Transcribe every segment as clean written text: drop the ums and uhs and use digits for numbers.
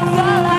Hallelujah.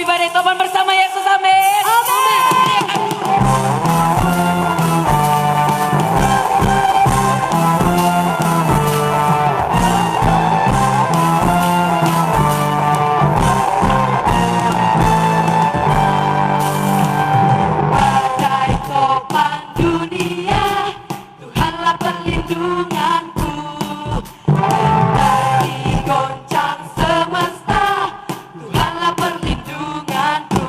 happy birthday Topan bersama Yesus, amin. Badai topan dunia, Tuhanlah perlindunganku. Dari goncang semesta, Tuhanlah perlindunganku.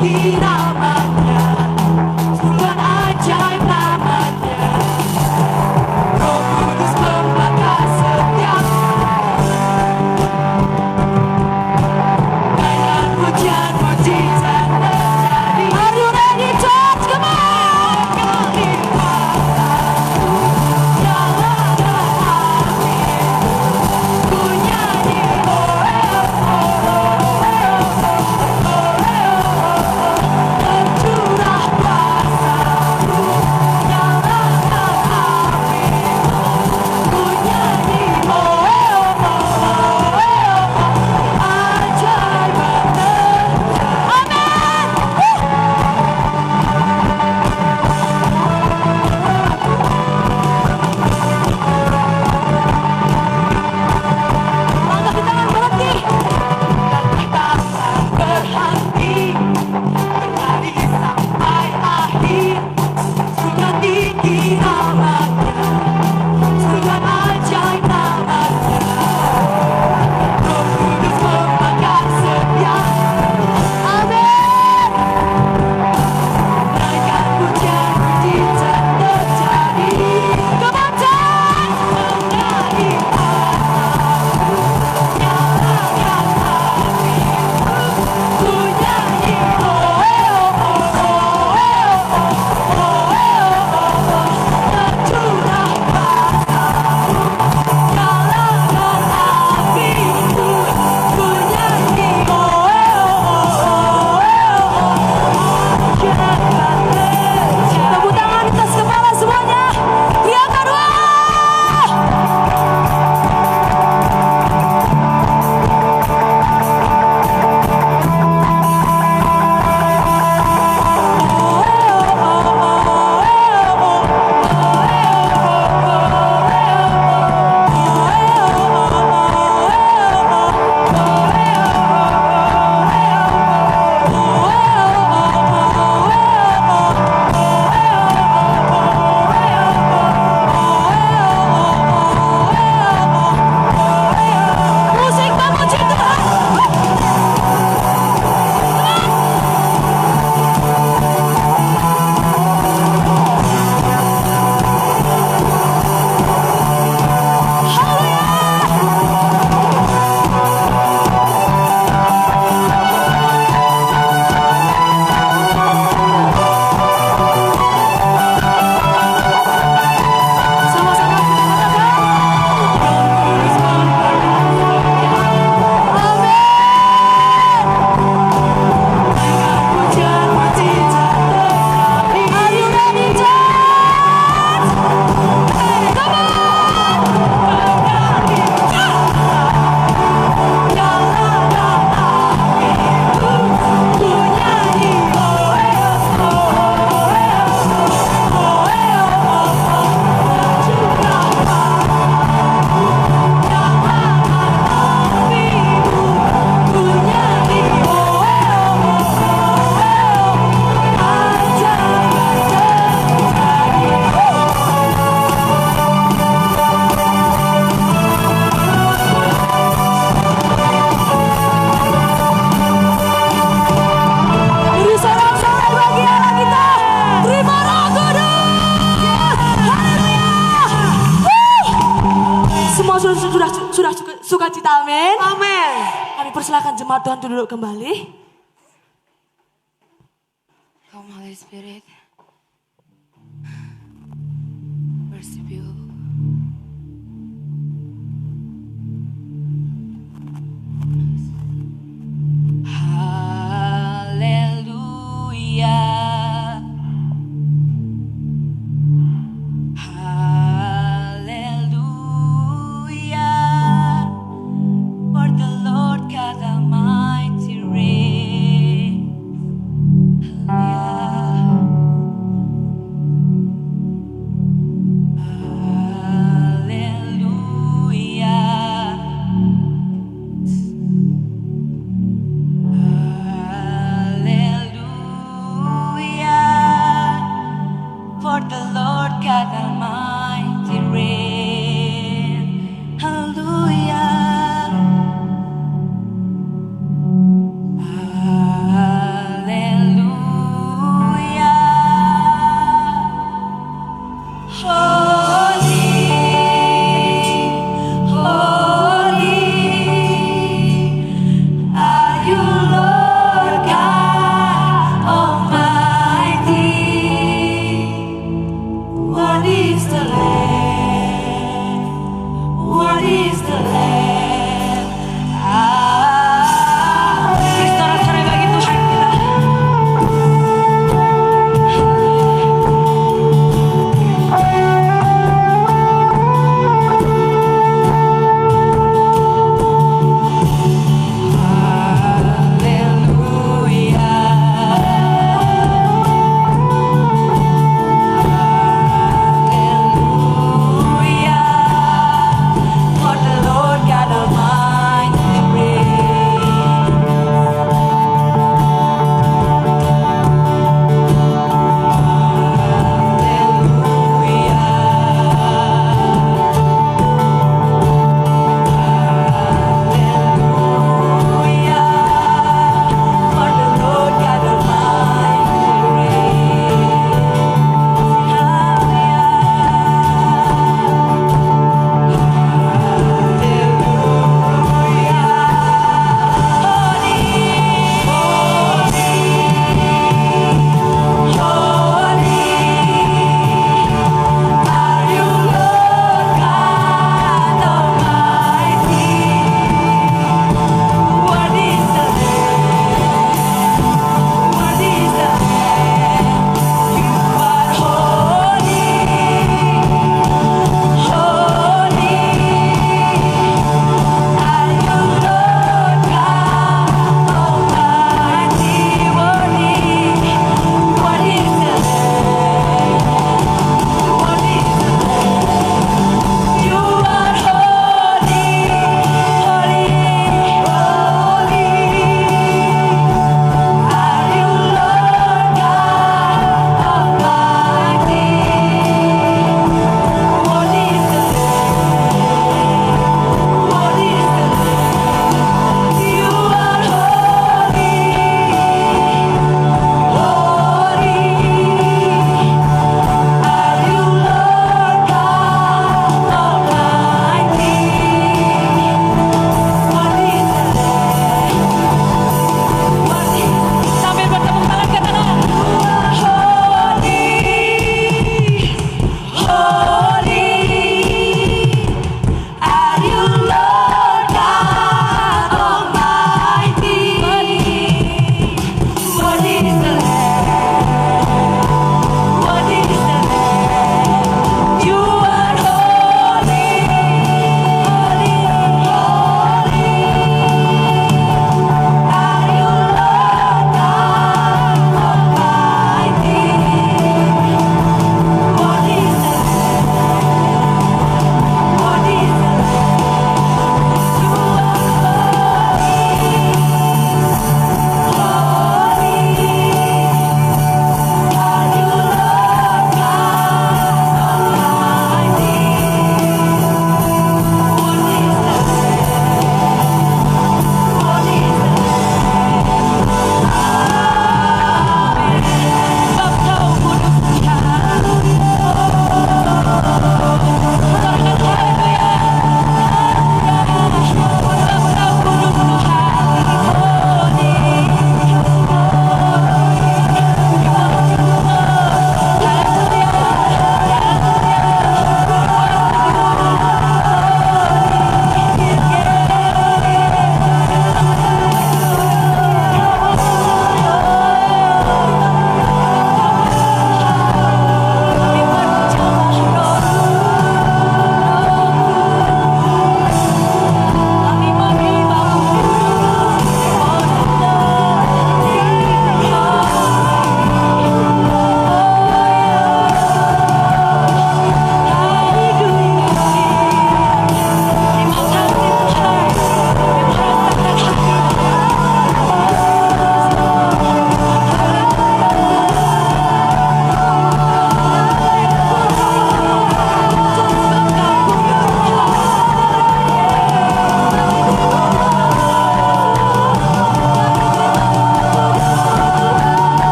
tinggi namanya, Tuhan ajaib namanya. Roh Kudus membakar setiap dengan hujan mujizat terjadi. Are you ready, church? Come on! Sudah sukacita, amin. Amin. Kami persilakan jemaat Tuhan duduk kembali. Come Holy Spirit. Worship you. Hallelujah. Hallelujah. For the Lord God Almighty reigns. Hallelujah.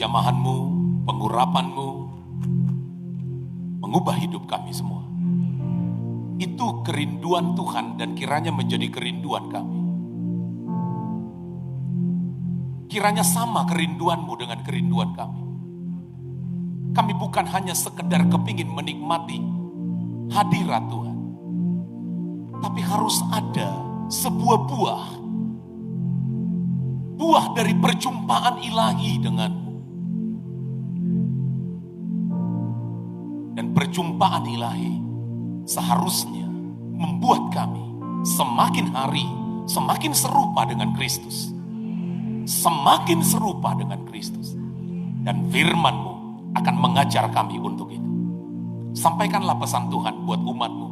Penjamahan-Mu, pengurapan-Mu, mengubah hidup kami semua. Itu kerinduan Tuhan dan kiranya menjadi kerinduan kami. Kiranya sama kerinduan-Mu dengan kerinduan kami. Kami bukan hanya sekedar kepingin menikmati hadirat Tuhan. Tapi harus ada sebuah buah. Buah dari perjumpaan ilahi dengan-Mu. Dan perjumpaan ilahi seharusnya membuat kami semakin hari semakin serupa dengan Kristus. Semakin serupa dengan Kristus. Dan firman-Mu akan mengajar kami untuk itu. Sampaikanlah pesan Tuhan buat umat-Mu.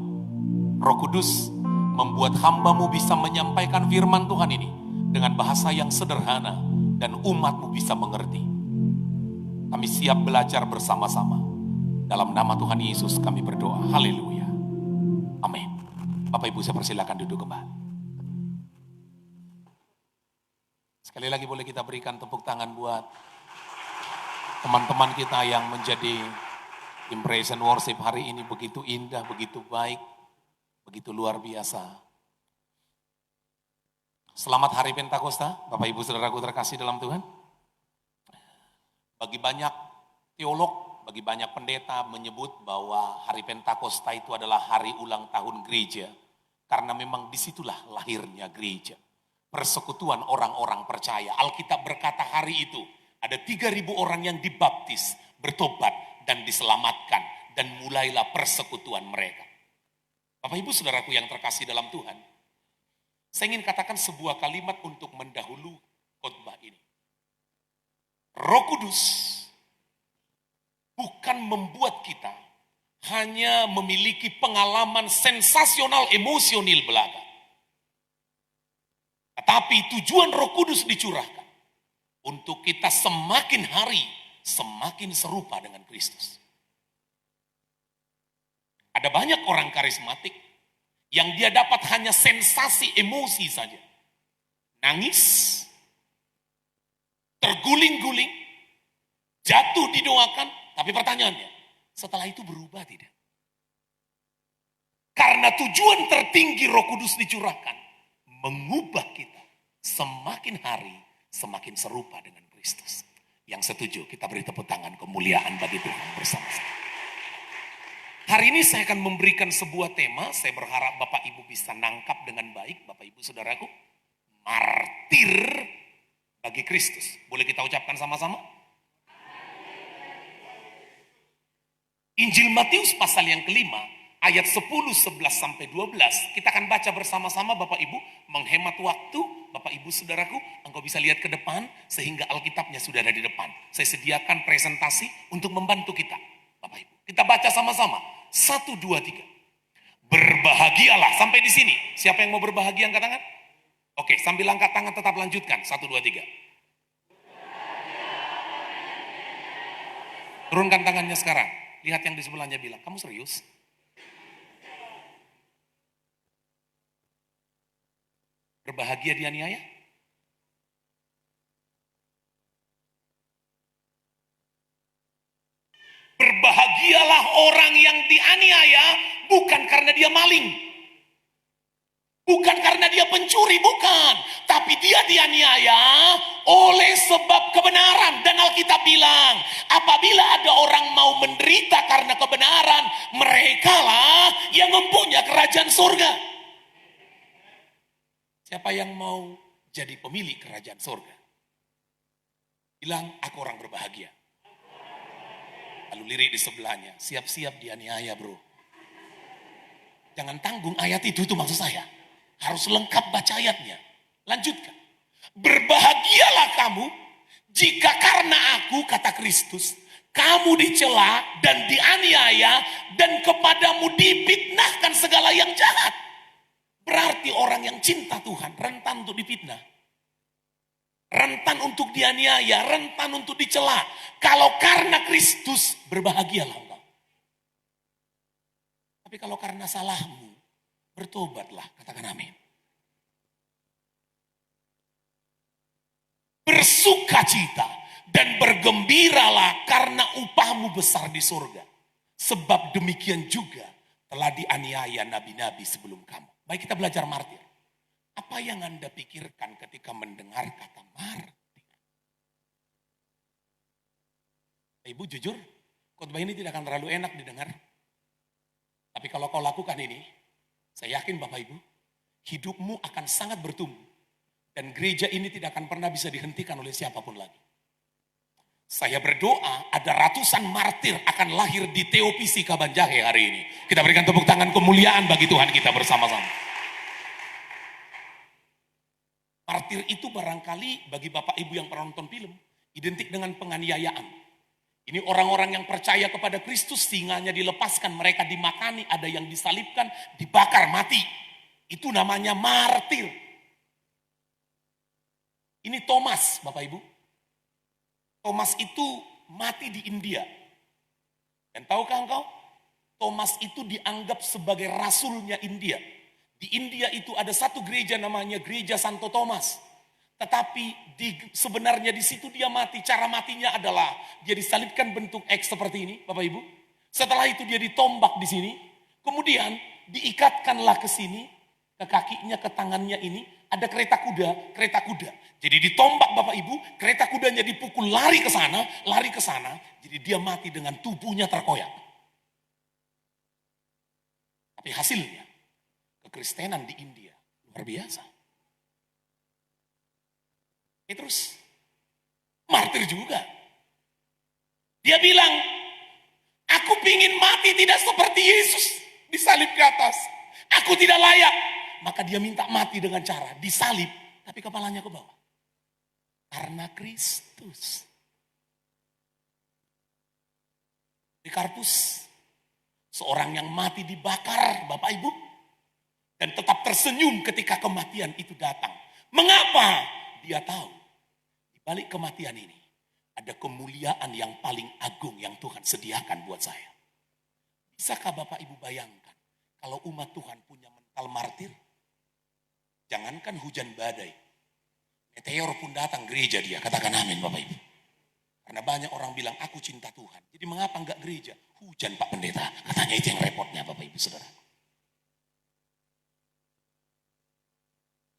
Roh Kudus membuat hamba-Mu bisa menyampaikan firman Tuhan ini dengan bahasa yang sederhana dan umat-Mu bisa mengerti. Kami siap belajar bersama-sama. Dalam nama Tuhan Yesus kami berdoa. Haleluya. Amin. Bapak Ibu saya persilakan duduk kembali. Sekali lagi boleh kita berikan tepuk tangan buat teman-teman kita yang menjadi impression worship hari ini begitu indah, begitu baik, begitu luar biasa. Selamat Hari Pentakosta, Bapak Ibu Saudaraku terkasih dalam Tuhan. Bagi banyak teolog, bagi banyak pendeta menyebut bahwa Hari Pentakosta itu adalah hari ulang tahun gereja. Karena memang disitulah lahirnya gereja. Persekutuan orang-orang percaya. Alkitab berkata hari itu ada 3.000 orang yang dibaptis, bertobat dan diselamatkan. Dan mulailah persekutuan mereka. Bapak Ibu Saudaraku yang terkasih dalam Tuhan. Saya ingin katakan sebuah kalimat untuk mendahului khotbah ini. Roh Kudus bukan membuat kita hanya memiliki pengalaman sensasional emosional belaka. Tetapi tujuan Roh Kudus dicurahkan untuk kita semakin hari semakin serupa dengan Kristus. Ada banyak orang karismatik yang dia dapat hanya sensasi emosi saja. Nangis, terguling-guling, jatuh didoakan, tapi pertanyaannya, setelah itu berubah tidak? Karena tujuan tertinggi Roh Kudus dicurahkan, mengubah kita semakin hari semakin serupa dengan Kristus. Yang setuju, kita beri tepuk tangan kemuliaan bagi Tuhan bersama-sama. Hari ini saya akan memberikan sebuah tema, saya berharap Bapak Ibu bisa nangkap dengan baik, Bapak Ibu Saudaraku. Martir bagi Kristus. Boleh kita ucapkan sama-sama? Injil Matius pasal yang kelima, ayat 10, 11 sampai 12. Kita akan baca bersama-sama Bapak Ibu, menghemat waktu. Bapak Ibu Saudaraku, engkau bisa lihat ke depan sehingga Alkitabnya sudah ada di depan. Saya sediakan presentasi untuk membantu kita. Bapak Ibu, kita baca sama-sama. 1, 2, 3. Berbahagialah. Sampai di sini. Siapa yang mau berbahagia angkat tangan? Oke, sambil angkat tangan tetap lanjutkan. 1, 2, 3. Turunkan tangannya sekarang. Lihat yang di sebelahnya bilang, kamu serius? Berbahagia dianiaya? Berbahagialah orang yang dianiaya bukan karena dia maling. Bukan karena dia pencuri, bukan. Tapi dia dianiaya oleh sebab kebenaran. Dan Alkitab bilang, apabila ada orang mau menderita karena kebenaran, merekalah yang mempunyai kerajaan surga. Siapa yang mau jadi pemilik kerajaan surga? Bilang, aku orang berbahagia. Lalu lirik di sebelahnya, siap-siap dianiaya bro. Jangan tanggung ayat itu maksud saya. Harus lengkap baca ayatnya. Lanjutkan. Berbahagialah kamu jika karena aku, kata Kristus, kamu dicela dan dianiaya dan kepadamu difitnahkan segala yang jahat. Berarti orang yang cinta Tuhan rentan untuk difitnah. Rentan untuk dianiaya, rentan untuk dicela. Kalau karena Kristus, berbahagialah engkau. Tapi kalau karena salahmu, bertobatlah, katakan amin. Bersukacita dan bergembira bergembiralah karena upahmu besar di surga. Sebab demikian juga telah dianiaya nabi-nabi sebelum kamu. Baik, kita belajar martir. Apa yang Anda pikirkan ketika mendengar kata martir? Ibu jujur, khotbah ini tidak akan terlalu enak didengar. Tapi kalau kau lakukan ini, saya yakin Bapak Ibu, hidupmu akan sangat bertumbuh. Dan gereja ini tidak akan pernah bisa dihentikan oleh siapapun lagi. Saya berdoa ada ratusan martir akan lahir di TOPC Kabanjahe hari ini. Kita berikan tepuk tangan kemuliaan bagi Tuhan kita bersama-sama. Martir itu barangkali bagi Bapak Ibu yang pernah nonton film, identik dengan penganiayaan. Ini orang-orang yang percaya kepada Kristus, singanya dilepaskan, mereka dimakani, ada yang disalibkan, dibakar, mati. Itu namanya martir. Ini Thomas, Bapak Ibu. Thomas itu mati di India. Dan tahukah engkau? Thomas itu dianggap sebagai rasulnya India. Di India itu ada satu gereja namanya Gereja Santo Thomas. Tetapi sebenarnya di situ dia mati. Cara matinya adalah dia disalibkan bentuk X seperti ini, Bapak Ibu. Setelah itu dia ditombak di sini. Kemudian diikatkanlah ke sini, ke kakinya, ke tangannya ini. Ada kereta kuda. Jadi ditombak Bapak Ibu, kereta kudanya dipukul lari ke sana. Jadi dia mati dengan tubuhnya terkoyak. Tapi hasilnya, kekristenan di India luar biasa. Terus martir juga. Dia bilang, aku pingin mati tidak seperti Yesus disalib ke atas. Aku tidak layak. Maka dia minta mati dengan cara disalib, tapi kepalanya ke bawah. Karena Kristus. Polikarpus, seorang yang mati dibakar, Bapak Ibu, dan tetap tersenyum ketika kematian itu datang. Mengapa? Dia tahu, di balik kematian ini, ada kemuliaan yang paling agung yang Tuhan sediakan buat saya. Bisakah Bapak Ibu bayangkan, kalau umat Tuhan punya mental martir? Jangankan hujan badai, meteor pun datang gereja dia. Katakan amin Bapak Ibu. Karena banyak orang bilang, aku cinta Tuhan. Jadi mengapa enggak gereja? Hujan Pak Pendeta. Katanya itu yang repotnya Bapak Ibu Saudara.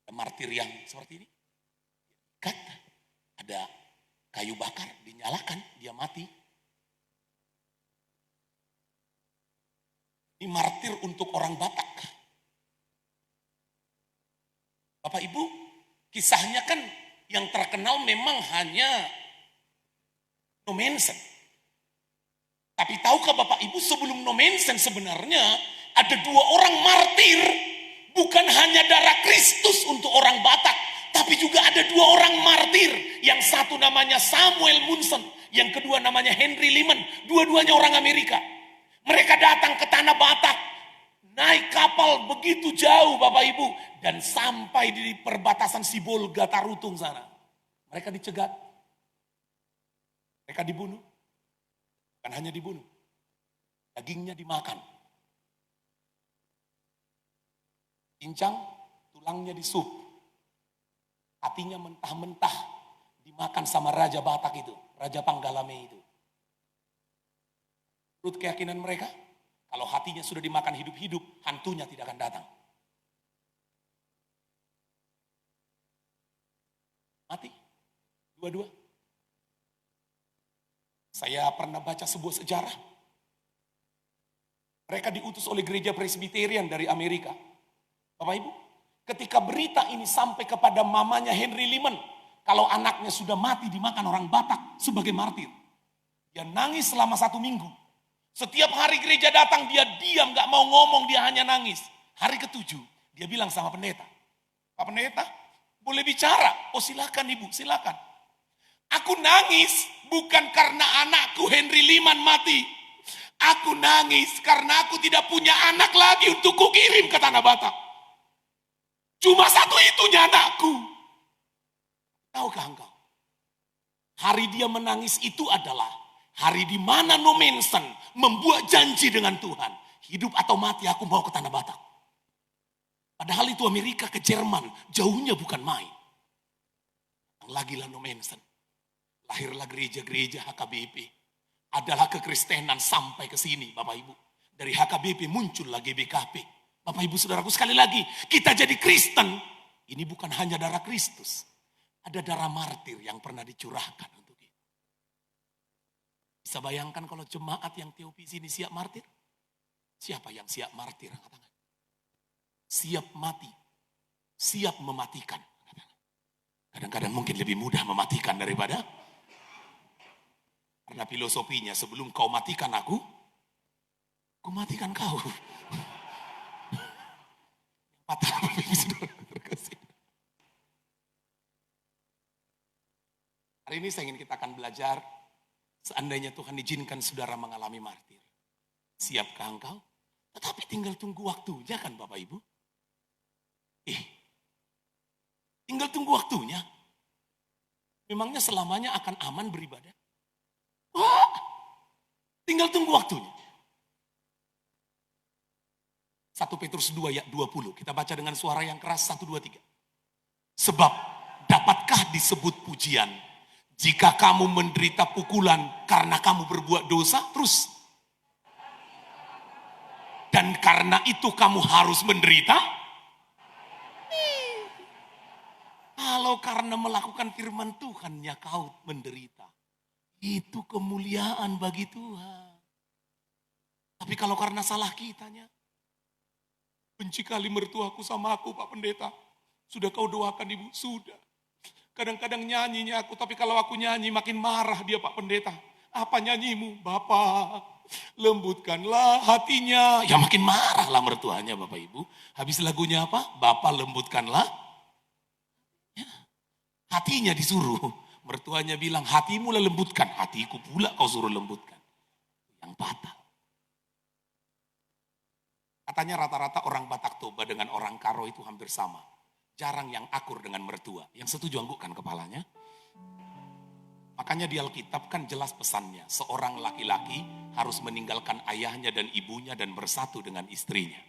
Martir yang seperti ini. Ada kayu bakar, dinyalakan, dia mati. Ini martir untuk orang Batak. Bapak Ibu, kisahnya kan yang terkenal memang hanya Nommensen. Tapi tahukah Bapak Ibu sebelum Nommensen sebenarnya ada dua orang martir. Bukan hanya darah Kristus untuk orang Batak. Tapi juga ada dua orang martir. Yang satu namanya Samuel Munson. Yang kedua namanya Henry Liman. Dua-duanya orang Amerika. Mereka datang ke tanah Batak. Naik kapal begitu jauh Bapak Ibu. Dan sampai di perbatasan Sibolga Tarutung sana. Mereka dicegat. Mereka dibunuh. Bukan hanya dibunuh. Dagingnya dimakan. Cincang, tulangnya disup. Hatinya mentah-mentah. Dimakan sama Raja Batak itu. Raja Panggalame itu. Menurut keyakinan mereka, kalau hatinya sudah dimakan hidup-hidup, hantunya tidak akan datang. Mati. Dua-dua. Saya pernah baca sebuah sejarah. Mereka diutus oleh gereja Presbyterian dari Amerika. Bapak Ibu, ketika berita ini sampai kepada mamanya Henry Liman, kalau anaknya sudah mati dimakan orang Batak sebagai martir. Dia nangis selama 1 minggu. Setiap hari gereja datang dia diam, gak mau ngomong, dia hanya nangis. Hari ke-7 dia bilang sama pendeta, Pak Pendeta boleh bicara? Oh silakan Ibu, silakan. Aku nangis bukan karena anakku Henry Liman mati. Aku nangis karena aku tidak punya anak lagi untuk kukirim ke tanah Batak. Cuma satu itunya anakku. Tahukah engkau? Hari dia menangis itu adalah hari di mana Nommensen membuat janji dengan Tuhan. Hidup atau mati aku mau ke tanah Batak. Padahal itu Amerika ke Jerman. Jauhnya bukan main. Lagilah Nommensen. Lahirlah gereja-gereja HKBP. Adalah kekristenan sampai ke sini Bapak Ibu. Dari HKBP muncullah GBKP. Bapak Ibu Saudaraku, sekali lagi, kita jadi Kristen. Ini bukan hanya darah Kristus. Ada darah martir yang pernah dicurahkan untuk kita. Bisa bayangkan kalau jemaat yang teopisi ini siap martir? Siapa yang siap martir? Angkat tangan. Siap mati. Siap mematikan. Kadang-kadang mungkin lebih mudah mematikan daripada. Karena filosofinya, sebelum kau matikan aku matikan kau. Patah. Hari ini saya ingin kita akan belajar, seandainya Tuhan izinkan saudara mengalami martir. Siapkah engkau? Tetapi tinggal tunggu waktunya kan Bapak Ibu? Tinggal tunggu waktunya. Memangnya selamanya akan aman beribadah? Wah, tinggal tunggu waktunya. 1 Petrus 2 ayat 20. Kita baca dengan suara yang keras. 1, 2, 3. Sebab dapatkah disebut pujian jika kamu menderita pukulan karena kamu berbuat dosa? Terus. Dan karena itu kamu harus menderita? Kalau karena melakukan firman Tuhan ya kau menderita. Itu kemuliaan bagi Tuhan. Tapi kalau karena salah kitanya. Benci kali mertuaku sama aku Pak Pendeta. Sudah kau doakan Ibu? Sudah. Kadang-kadang nyanyinya aku. Tapi kalau aku nyanyi makin marah dia Pak Pendeta. Apa nyanyimu? Bapak lembutkanlah hatinya. Ya makin marah lah mertuanya Bapak Ibu. Habis lagunya apa? Bapak lembutkanlah. Ya. Hatinya disuruh. Mertuanya bilang, hatimu lah lembutkan. Hatiku pula kau suruh lembutkan. Yang patah. Katanya rata-rata orang Batak Toba dengan orang Karo itu hampir sama. Jarang yang akur dengan mertua. Yang setuju anggukkan kepalanya. Makanya di Alkitab kan jelas pesannya. Seorang laki-laki harus meninggalkan ayahnya dan ibunya dan bersatu dengan istrinya.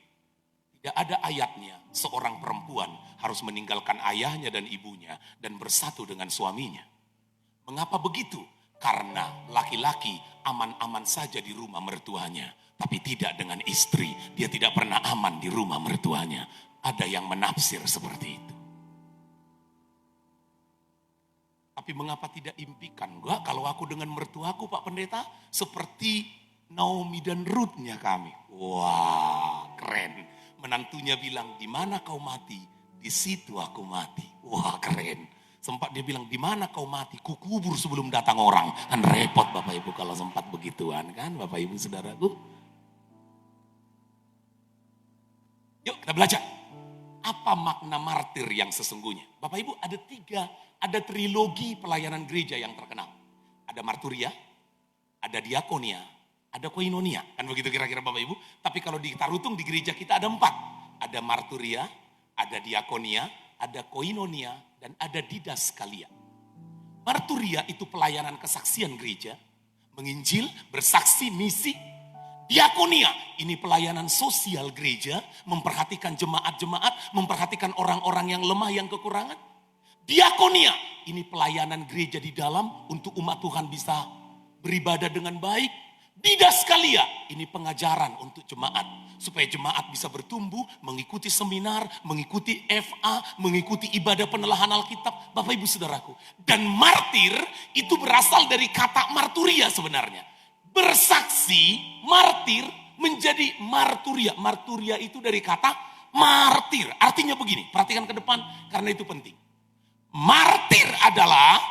Tidak ada ayatnya seorang perempuan harus meninggalkan ayahnya dan ibunya dan bersatu dengan suaminya. Mengapa begitu? Karena laki-laki aman-aman saja di rumah mertuanya. Tapi tidak dengan istri. Dia tidak pernah aman di rumah mertuanya. Ada yang menafsir seperti itu. Tapi mengapa tidak impikan? Enggak, kalau aku dengan mertuaku Pak Pendeta. Seperti Naomi dan Ruth-nya kami. Wah, keren. Menantunya bilang, di mana kau mati? Di situ aku mati. Wah, keren. Sempat dia bilang, di mana kau mati? Kukubur sebelum datang orang. Kan repot Bapak Ibu kalau sempat begituan kan Bapak Ibu Saudaraku. Yuk kita belajar. Apa makna martir yang sesungguhnya? Bapak Ibu ada trilogi pelayanan gereja yang terkenal. Ada marturia, ada diakonia, ada koinonia. Kan begitu kira-kira Bapak Ibu. Tapi kalau di Tarutung di gereja kita ada 4. Ada marturia, ada diakonia, ada koinonia, dan ada didaskalia. Marturia itu pelayanan kesaksian gereja. Menginjil, bersaksi, misi. Diakonia, ini pelayanan sosial gereja, memperhatikan jemaat-jemaat, memperhatikan orang-orang yang lemah, yang kekurangan. Diakonia, ini pelayanan gereja di dalam untuk umat Tuhan bisa beribadah dengan baik. Didaskalia, ini pengajaran untuk jemaat. Supaya jemaat bisa bertumbuh, mengikuti seminar, mengikuti FA, mengikuti ibadah penelahan Alkitab. Bapak Ibu Saudaraku. Dan martir itu berasal dari kata marturia sebenarnya. Bersaksi, martir menjadi marturia. Marturia itu dari kata martir. Artinya begini, perhatikan ke depan karena itu penting. Martir adalah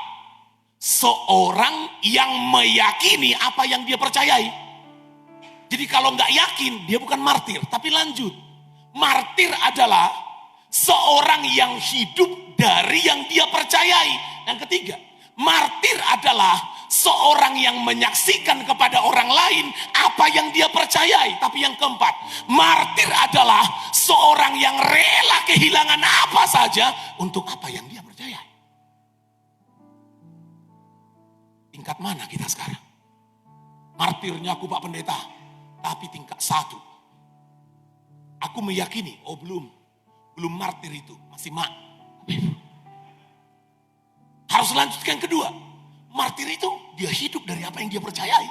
seorang yang meyakini apa yang dia percayai. Jadi kalau nggak yakin, dia bukan martir. Tapi lanjut, martir adalah seorang yang hidup dari yang dia percayai. Yang ketiga, martir adalah seorang yang menyaksikan kepada orang lain apa yang dia percayai. Tapi yang keempat, martir adalah seorang yang rela kehilangan apa saja untuk apa yang dia percayai. Tingkat mana kita sekarang? Martirnya aku Pak Pendeta, tapi tingkat 1. Aku meyakini, oh belum martir itu, masih Harus lanjutkan kedua. Martir itu dia hidup dari apa yang dia percayai.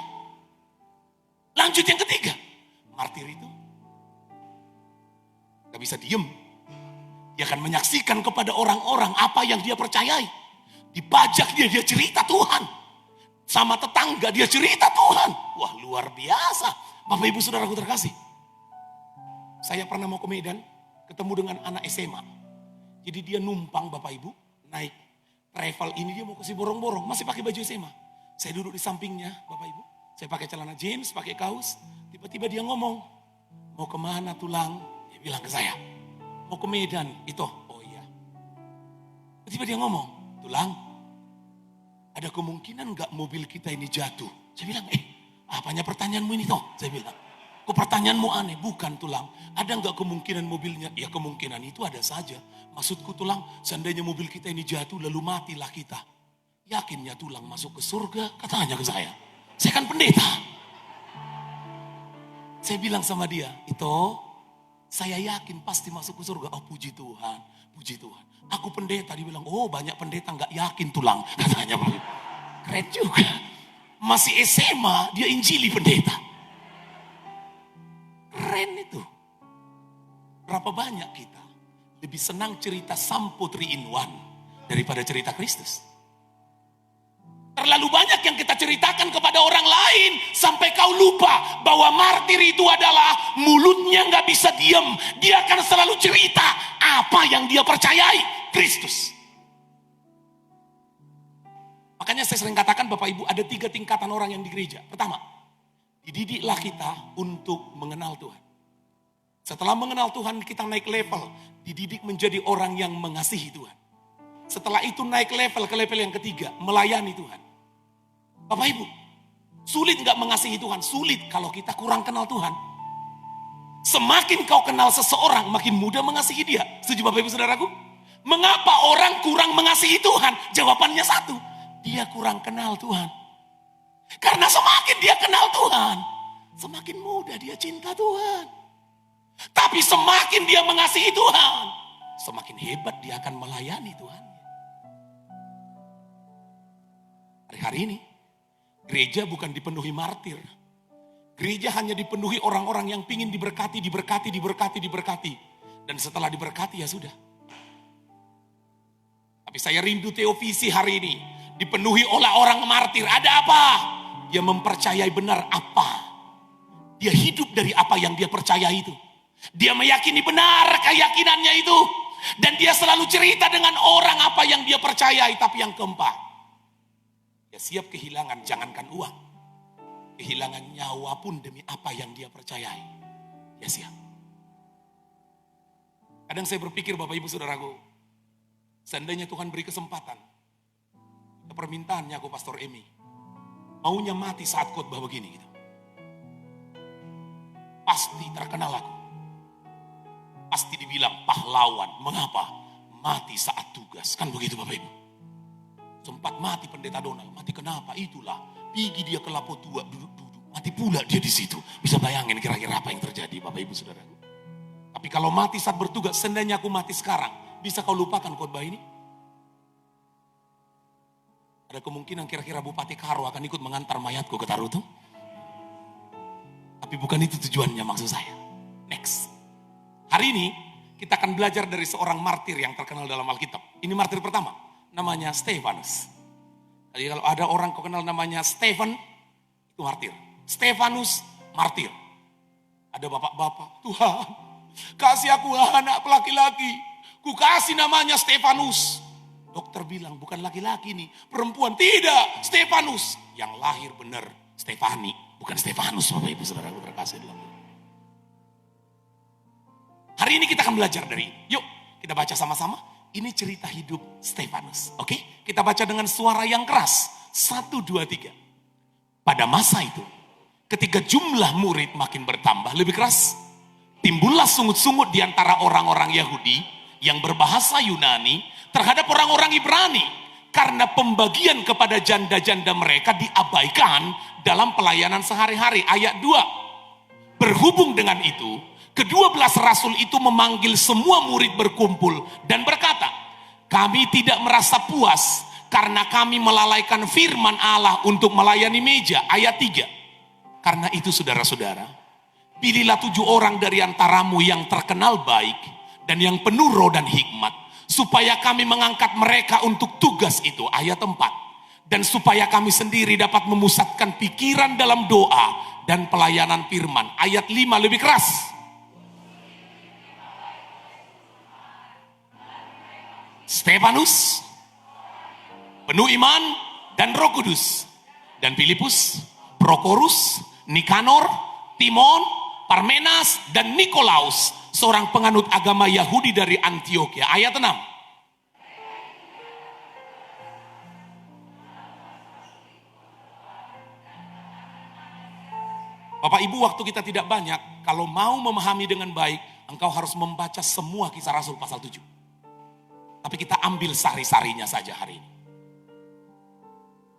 Lanjut yang ketiga. Martir itu gak bisa diem. Dia akan menyaksikan kepada orang-orang apa yang dia percayai. Dibajak dia cerita Tuhan. Sama tetangga dia cerita Tuhan. Wah, luar biasa. Bapak Ibu Saudaraku terkasih. Saya pernah mau ke Medan, ketemu dengan anak SMA. Jadi dia numpang Bapak Ibu, naik travel ini dia mau ke si borong-borong, masih pakai baju SMA. Saya duduk di sampingnya Bapak Ibu. Saya pakai celana jeans, pakai kaos. Tiba-tiba dia ngomong, mau kemana Tulang? Dia bilang ke saya, mau ke Medan. Itu, oh iya. Tiba-tiba dia ngomong, Tulang, ada kemungkinan gak mobil kita ini jatuh? Saya bilang, apanya pertanyaanmu ini toh? Saya bilang, kok pertanyaanmu aneh? Bukan Tulang, ada gak kemungkinan mobilnya? Ya kemungkinan itu ada saja. Maksudku Tulang, seandainya mobil kita ini jatuh lalu matilah kita. Yakinnya Tulang masuk ke surga? Katanya ke saya. Saya kan pendeta. Saya bilang sama dia, itu saya yakin pasti masuk ke surga. Oh puji Tuhan, puji Tuhan. Aku pendeta, dia bilang, oh banyak pendeta gak yakin Tulang. Katanya, keren juga. Masih SMA, dia injili pendeta. Keren itu. Berapa banyak kita lebih senang cerita Sampo 3 in 1 daripada cerita Kristus. Terlalu banyak yang kita ceritakan kepada orang lain sampai kau lupa bahwa martir itu adalah mulutnya gak bisa diam. Dia akan selalu cerita apa yang dia percayai, Kristus. Makanya saya sering katakan Bapak Ibu, ada 3 tingkatan orang yang di gereja. Pertama, dididiklah kita untuk mengenal Tuhan. Setelah mengenal Tuhan kita naik level, dididik menjadi orang yang mengasihi Tuhan. Setelah itu naik level ke level yang ketiga, melayani Tuhan. Bapak Ibu, sulit gak mengasihi Tuhan? Sulit kalau kita kurang kenal Tuhan. Semakin kau kenal seseorang, makin mudah mengasihi dia. Setuju Bapak Ibu Saudaraku? Mengapa orang kurang mengasihi Tuhan? Jawabannya satu, dia kurang kenal Tuhan. Karena semakin dia kenal Tuhan, semakin mudah dia cinta Tuhan. Tapi semakin dia mengasihi Tuhan, semakin hebat dia akan melayani Tuhan. Hari-hari ini, gereja bukan dipenuhi martir. Gereja hanya dipenuhi orang-orang yang pingin diberkati. Dan setelah diberkati ya sudah. Tapi saya rindu teovisi hari ini dipenuhi oleh orang martir. Ada apa? Dia mempercayai benar apa. Dia hidup dari apa yang dia percaya itu. Dia meyakini benar keyakinannya itu. Dan dia selalu cerita dengan orang apa yang dia percayai. Tapi yang keempat, dia siap kehilangan, jangankan uang. Kehilangan nyawa pun demi apa yang dia percayai. Dia siap. Kadang saya berpikir Bapak Ibu Saudaraku, seandainya Tuhan beri kesempatan, permintaannya aku Pastor Emi, maunya mati saat khotbah begini gitu. Pasti terkenal aku. Pasti dibilang pahlawan. Mengapa? Mati saat tugas. Kan begitu Bapak Ibu. Sempat mati pendeta Donald. Mati kenapa? Itulah. Pergi dia ke Lapo Tua, duduk-duduk. Mati pula dia di situ. Bisa bayangin kira-kira apa yang terjadi Bapak Ibu Saudara. Tapi kalau mati saat bertugas, seandainya aku mati sekarang, bisa kau lupakan khotbah ini? Ada kemungkinan kira-kira Bupati Karo akan ikut mengantar mayatku ke Tarutung. Tapi bukan itu tujuannya maksud saya. Next. Hari ini kita akan belajar dari seorang martir yang terkenal dalam Alkitab. Ini martir pertama, namanya Stefanus. Jadi kalau ada orang kau kenal namanya Stefan, itu martir. Stefanus, martir. Ada bapak-bapak, Tuhan, kasih aku anak laki-laki. Ku kasih namanya Stefanus. Dokter bilang bukan laki-laki nih, perempuan. Tidak, Stefanus. Yang lahir benar, Stefani. Bukan Stefanus, Bapak Ibu Saudara terkasih dalam. Hari ini kita akan belajar dari, yuk kita baca sama-sama. Ini cerita hidup Stefanus. Oke, kita baca dengan suara yang keras. 1, 2, 3. Pada masa itu, ketika jumlah murid makin bertambah lebih keras, timbullah sungut-sungut di antara orang-orang Yahudi yang berbahasa Yunani terhadap orang-orang Ibrani. Karena pembagian kepada janda-janda mereka diabaikan dalam pelayanan sehari-hari. Ayat 2. Berhubung dengan itu, ke-12 rasul itu memanggil semua murid berkumpul dan berkata, kami tidak merasa puas karena kami melalaikan firman Allah untuk melayani meja. Ayat 3. Karena itu saudara-saudara, pilihlah 7 orang dari antaramu yang terkenal baik dan yang penuh roh dan hikmat, supaya kami mengangkat mereka untuk tugas itu. Ayat 4. Dan supaya kami sendiri dapat memusatkan pikiran dalam doa dan pelayanan firman. Ayat 5 lebih keras. Stefanus penuh iman dan Roh Kudus, dan Filipus, Prokorus, Nikanor, Timon, Parmenas, dan Nikolaus, seorang penganut agama Yahudi dari Antioquia. Ayat 6. Bapak Ibu, waktu kita tidak banyak. Kalau mau memahami dengan baik, engkau harus membaca semua Kisah Rasul pasal 7. Tapi kita ambil sari-sarinya saja hari ini.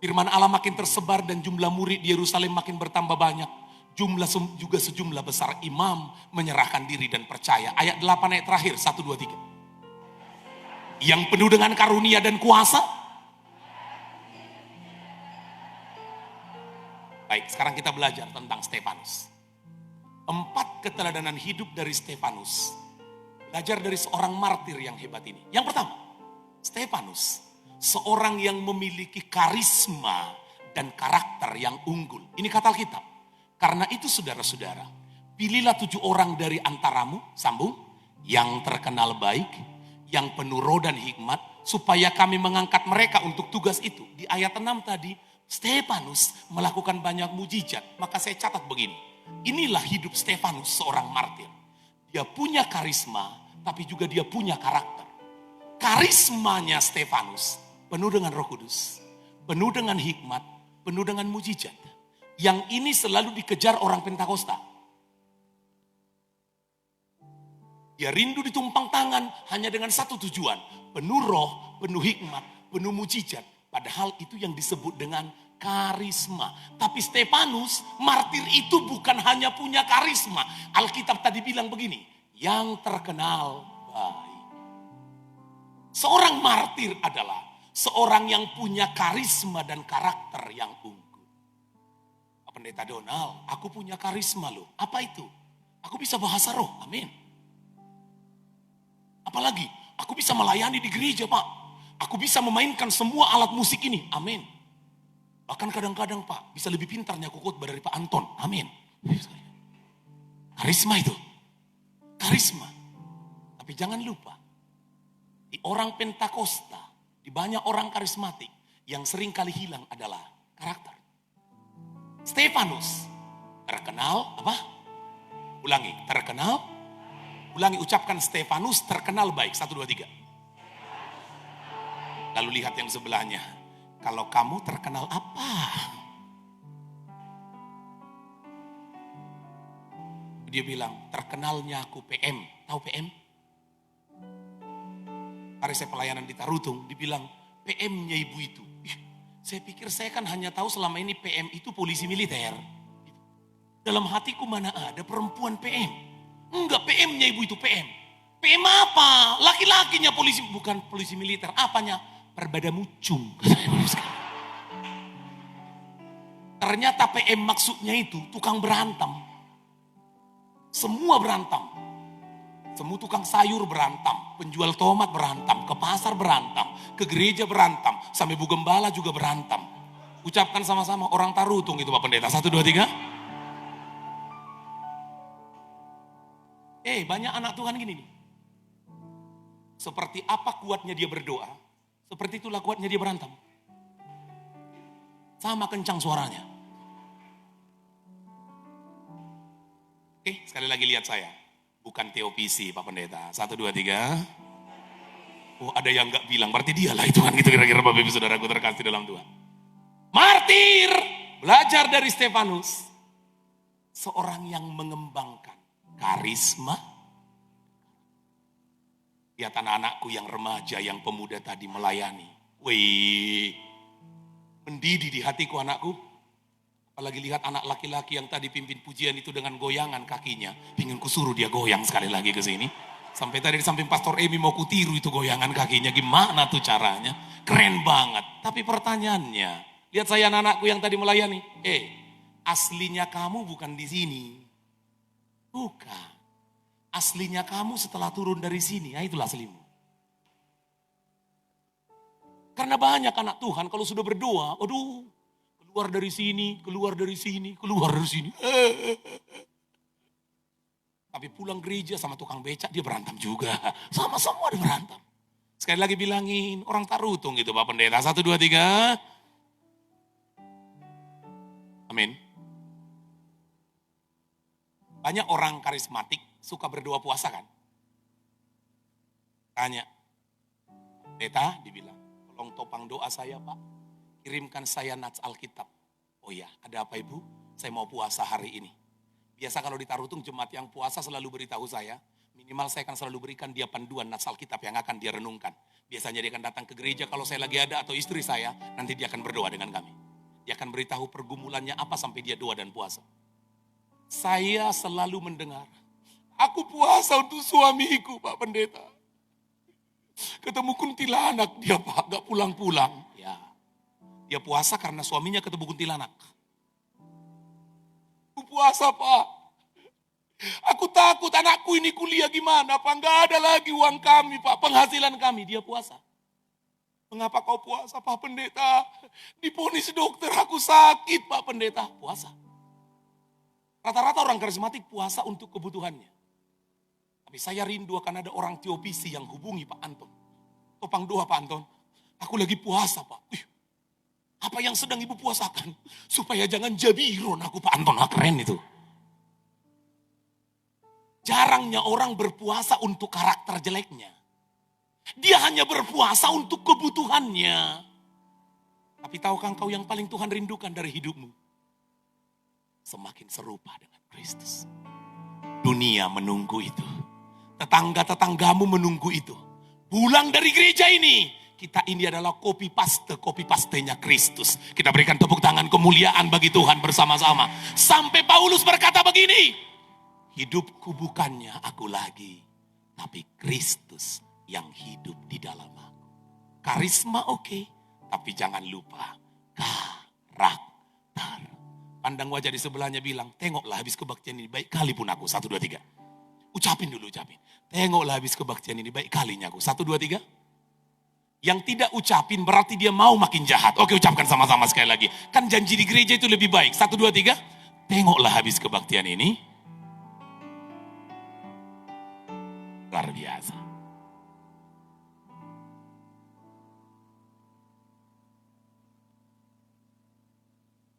Firman Allah makin tersebar dan jumlah murid di Yerusalem makin bertambah banyak. Juga sejumlah besar imam menyerahkan diri dan percaya. Ayat 8 ayat terakhir, 1, 2, 3. Yang penuh dengan karunia dan kuasa. Baik, sekarang kita belajar tentang Stefanus. 4 keteladanan hidup dari Stefanus. Belajar dari seorang martir yang hebat ini. Yang pertama, Stefanus, seorang yang memiliki karisma dan karakter yang unggul. Ini kata Alkitab. Karena itu saudara-saudara, pilihlah 7 orang dari antaramu, sambung, yang terkenal baik, yang penuh roh dan hikmat, supaya kami mengangkat mereka untuk tugas itu. Di ayat 6 tadi, Stefanus melakukan banyak mujizat. Maka saya catat begini, inilah hidup Stefanus, seorang martir. Dia punya karisma, tapi juga dia punya karakter. Karismanya Stefanus penuh dengan Roh Kudus, penuh dengan hikmat, penuh dengan mujizat. Yang ini selalu dikejar orang Pentakosta. Dia rindu ditumpang tangan hanya dengan satu tujuan, penuh roh, penuh hikmat, penuh mujizat. Padahal itu yang disebut dengan karisma. Tapi Stefanus, martir itu bukan hanya punya karisma. Alkitab tadi bilang begini, yang terkenal baik. Seorang martir adalah seorang yang punya karisma dan karakter yang unggul. Pendeta Donald, aku punya karisma loh. Apa itu? Aku bisa bahasa roh, amin. Apalagi, aku bisa melayani di gereja, Pak. Aku bisa memainkan semua alat musik ini, amin. Bahkan kadang-kadang, Pak, bisa lebih pintarnya aku khotbah dari Pak Anton, amin. Karisma itu. Karisma. Tapi jangan lupa, di orang Pentakosta, di banyak orang karismatik, yang sering kali hilang adalah karakter. Stefanus, terkenal apa? Ulangi, terkenal. Ulangi, ucapkan Stefanus terkenal baik. 1, 2, 3. Lalu lihat yang sebelahnya. Kalau kamu terkenal apa? Dia bilang, terkenalnya aku PM. Tahu PM? Hari saya pelayanan di Tarutung, dibilang PM-nya ibu itu. Saya pikir saya kan hanya tahu selama ini PM itu polisi militer. Dalam hatiku mana ada perempuan PM. Enggak, PM-nya ibu itu PM. PM apa? Laki-lakinya polisi, bukan polisi militer. Apanya? Perbada mucung. Ternyata PM maksudnya itu tukang berantem. Semua berantem. Semua tukang sayur berantem, penjual tomat berantem, ke pasar berantem, ke gereja berantem, sampai Bu Gembala juga berantem. Ucapkan sama-sama, orang Tarutung itu Pak Pendeta. 1, 2, 3. Banyak anak Tuhan gini nih. Seperti apa kuatnya dia berdoa, seperti itulah kuatnya dia berantem. Sama kencang suaranya. Sekali lagi lihat saya. Bukan teopisi Pak Pendeta. 1, 2, 3. Oh, ada yang gak bilang. Berarti dialah itu kan gitu kira-kira Bapak Ibu Saudaraku terkasih dalam Tuhan. Martir. Belajar dari Stefanus. Seorang yang mengembangkan karisma. Lihat anak-anakku yang remaja, yang pemuda tadi melayani. Wih. Mendidih di hatiku anakku. Apalagi lihat anak laki-laki yang tadi pimpin pujian itu dengan goyangan kakinya. Pingin kusuruh dia goyang sekali lagi ke sini. Sampai tadi di samping Pastor Emi mau kutiru itu goyangan kakinya. Gimana tuh caranya? Keren banget. Tapi pertanyaannya, lihat saya anak-anakku yang tadi melayani. Aslinya kamu bukan di sini. Bukan. Aslinya kamu setelah turun dari sini. Ya itulah aslimu. Karena banyak anak Tuhan kalau sudah berdoa, aduh, keluar dari sini, keluar dari sini, keluar dari sini. Tapi pulang gereja sama tukang becak dia berantem juga. Sama semua dia berantem. Sekali lagi bilangin, orang tarutung gitu Pak Pendeta. 1, 2, 3. Amin. Banyak orang karismatik suka berdoa puasa kan? Tanya, Pendeta dibilang, tolong topang doa saya Pak. Kirimkan saya nats Alkitab. Oh ya, ada apa Ibu? Saya mau puasa hari ini. Biasa kalau di Tarutung jemaat yang puasa selalu beritahu saya, minimal saya akan selalu berikan dia panduan nats Alkitab yang akan dia renungkan. Biasanya dia akan datang ke gereja kalau saya lagi ada atau istri saya, nanti dia akan berdoa dengan kami. Dia akan beritahu pergumulannya apa sampai dia doa dan puasa. Saya selalu mendengar, aku puasa untuk suamiku Pak Pendeta. Ketemu kuntilanak dia Pak, gak pulang-pulang. Ya, dia puasa karena suaminya ketemu kuntilanak. Aku puasa Pak. Aku takut anakku ini kuliah gimana Pak. Gak ada lagi uang kami Pak. Penghasilan kami. Dia puasa. Mengapa kau puasa Pak Pendeta? Diponis dokter aku sakit Pak Pendeta. Puasa. Rata-rata orang karismatik puasa untuk kebutuhannya. Tapi saya rindu akan ada orang teopisi yang hubungi Pak Anton. Topang doa Pak Anton. Aku lagi puasa Pak. Apa yang sedang ibu puasakan? Supaya jangan jabiron aku Pak Anton. Keren itu. Jarangnya orang berpuasa untuk karakter jeleknya. Dia hanya berpuasa untuk kebutuhannya. Tapi tahukah engkau yang paling Tuhan rindukan dari hidupmu? Semakin serupa dengan Kristus. Dunia menunggu itu. Tetangga-tetanggamu menunggu itu. Pulang dari gereja ini, kita ini adalah copy pastenya Kristus. Kita berikan tepuk tangan kemuliaan bagi Tuhan bersama-sama. Sampai Paulus berkata begini, hidupku bukannya aku lagi, tapi Kristus yang hidup di dalam aku. Karisma oke, tapi jangan lupa karakter. Pandang wajah di sebelahnya bilang, tengoklah habis kebaktian ini baik kali pun aku. 1, 2, 3. Ucapin dulu, ucapin. Tengoklah habis kebaktian ini baik kalinya aku. 1, 2, 3. Yang tidak ucapin berarti dia mau makin jahat. Oke, ucapkan sama-sama sekali lagi. Kan janji di gereja itu lebih baik. 1, 2, 3. Tengoklah habis kebaktian ini. Luar biasa.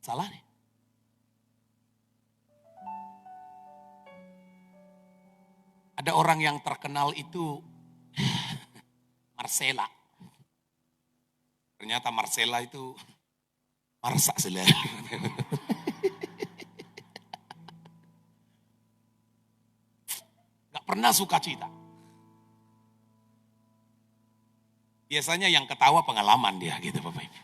Salah nih. Ada orang yang terkenal itu Marcella. Ternyata Marcella itu Marsa selera. Gak pernah suka cita. Biasanya yang ketawa pengalaman dia gitu Bapak Ibu.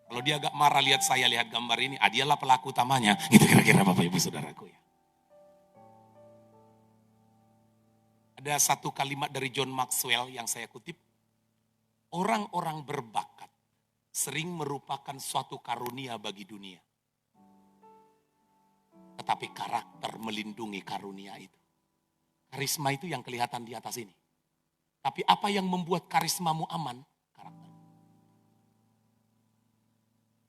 Kalau dia agak marah lihat saya lihat gambar ini, dialah pelaku utamanya. Itu kira-kira Bapak Ibu Saudaraku ya. Ada satu kalimat dari John Maxwell yang saya kutip. Orang-orang berbakat sering merupakan suatu karunia bagi dunia. Tetapi karakter melindungi karunia itu. Karisma itu yang kelihatan di atas ini. Tapi apa yang membuat karismamu aman? Karakter.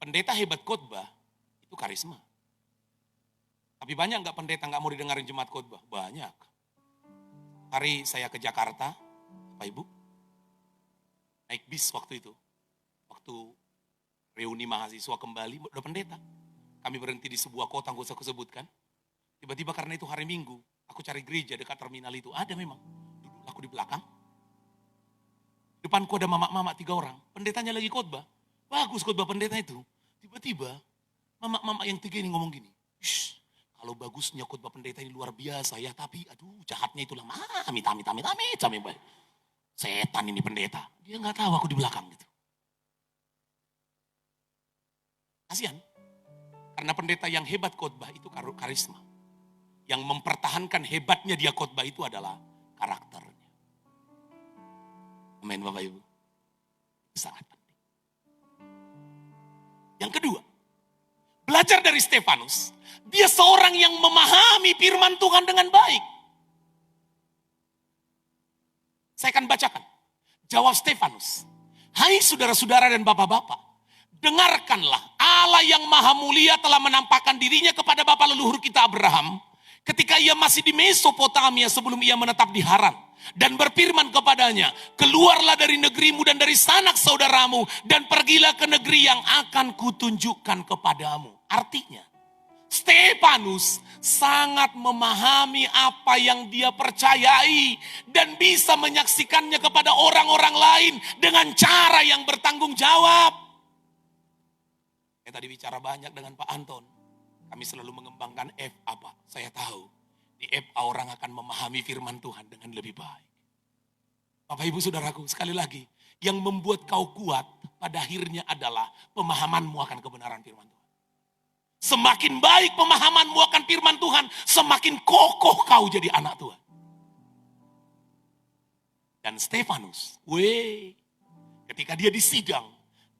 Pendeta hebat khotbah, itu karisma. Tapi banyak nggak pendeta nggak mau didengarin jemaat khotbah? Banyak. Hari saya ke Jakarta, Bapak Ibu, naik bis waktu itu. Waktu reuni mahasiswa kembali, udah pendeta. Kami berhenti di sebuah kota, gak usah aku sebutkan. Tiba-tiba karena itu hari Minggu, aku cari gereja dekat terminal itu. Ada memang, duduk aku di belakang. Depanku ada mama-mama 3 orang. Pendetanya lagi khotbah. Bagus khotbah pendeta itu. Tiba-tiba, mama-mama yang 3 ini ngomong gini. Shh. Kalau bagusnya khotbah pendeta ini luar biasa ya, tapi aduh jahatnya itulah amit. Setan ini pendeta. Dia nggak tahu aku di belakang gitu. Kasihan. Karena pendeta yang hebat khotbah itu karisma. Yang mempertahankan hebatnya dia khotbah itu adalah karakternya. Amin Bapak Ibu. Sangat penting. Yang kedua, belajar dari Stefanus. Dia seorang yang memahami firman Tuhan dengan baik. Saya akan bacakan. Jawab Stefanus. Hai saudara-saudara dan bapak-bapak. Dengarkanlah, Allah yang maha mulia telah menampakkan dirinya kepada bapak leluhur kita Abraham. Ketika ia masih di Mesopotamia sebelum ia menetap di Haran. Dan berfirman kepadanya, keluarlah dari negerimu dan dari sanak saudaramu. Dan pergilah ke negeri yang akan kutunjukkan kepadamu. Artinya, Stefanus sangat memahami apa yang dia percayai. Dan bisa menyaksikannya kepada orang-orang lain dengan cara yang bertanggung jawab. Saya tadi bicara banyak dengan Pak Anton. Kami selalu mengembangkan FA, Pak. Saya tahu di FA orang akan memahami firman Tuhan dengan lebih baik. Bapak Ibu Saudaraku, sekali lagi. Yang membuat kau kuat pada akhirnya adalah pemahamanmu akan kebenaran firman Tuhan. Semakin baik pemahamanmu akan firman Tuhan, semakin kokoh kau jadi anak Tuhan. Dan Stefanus, ketika dia di sidang,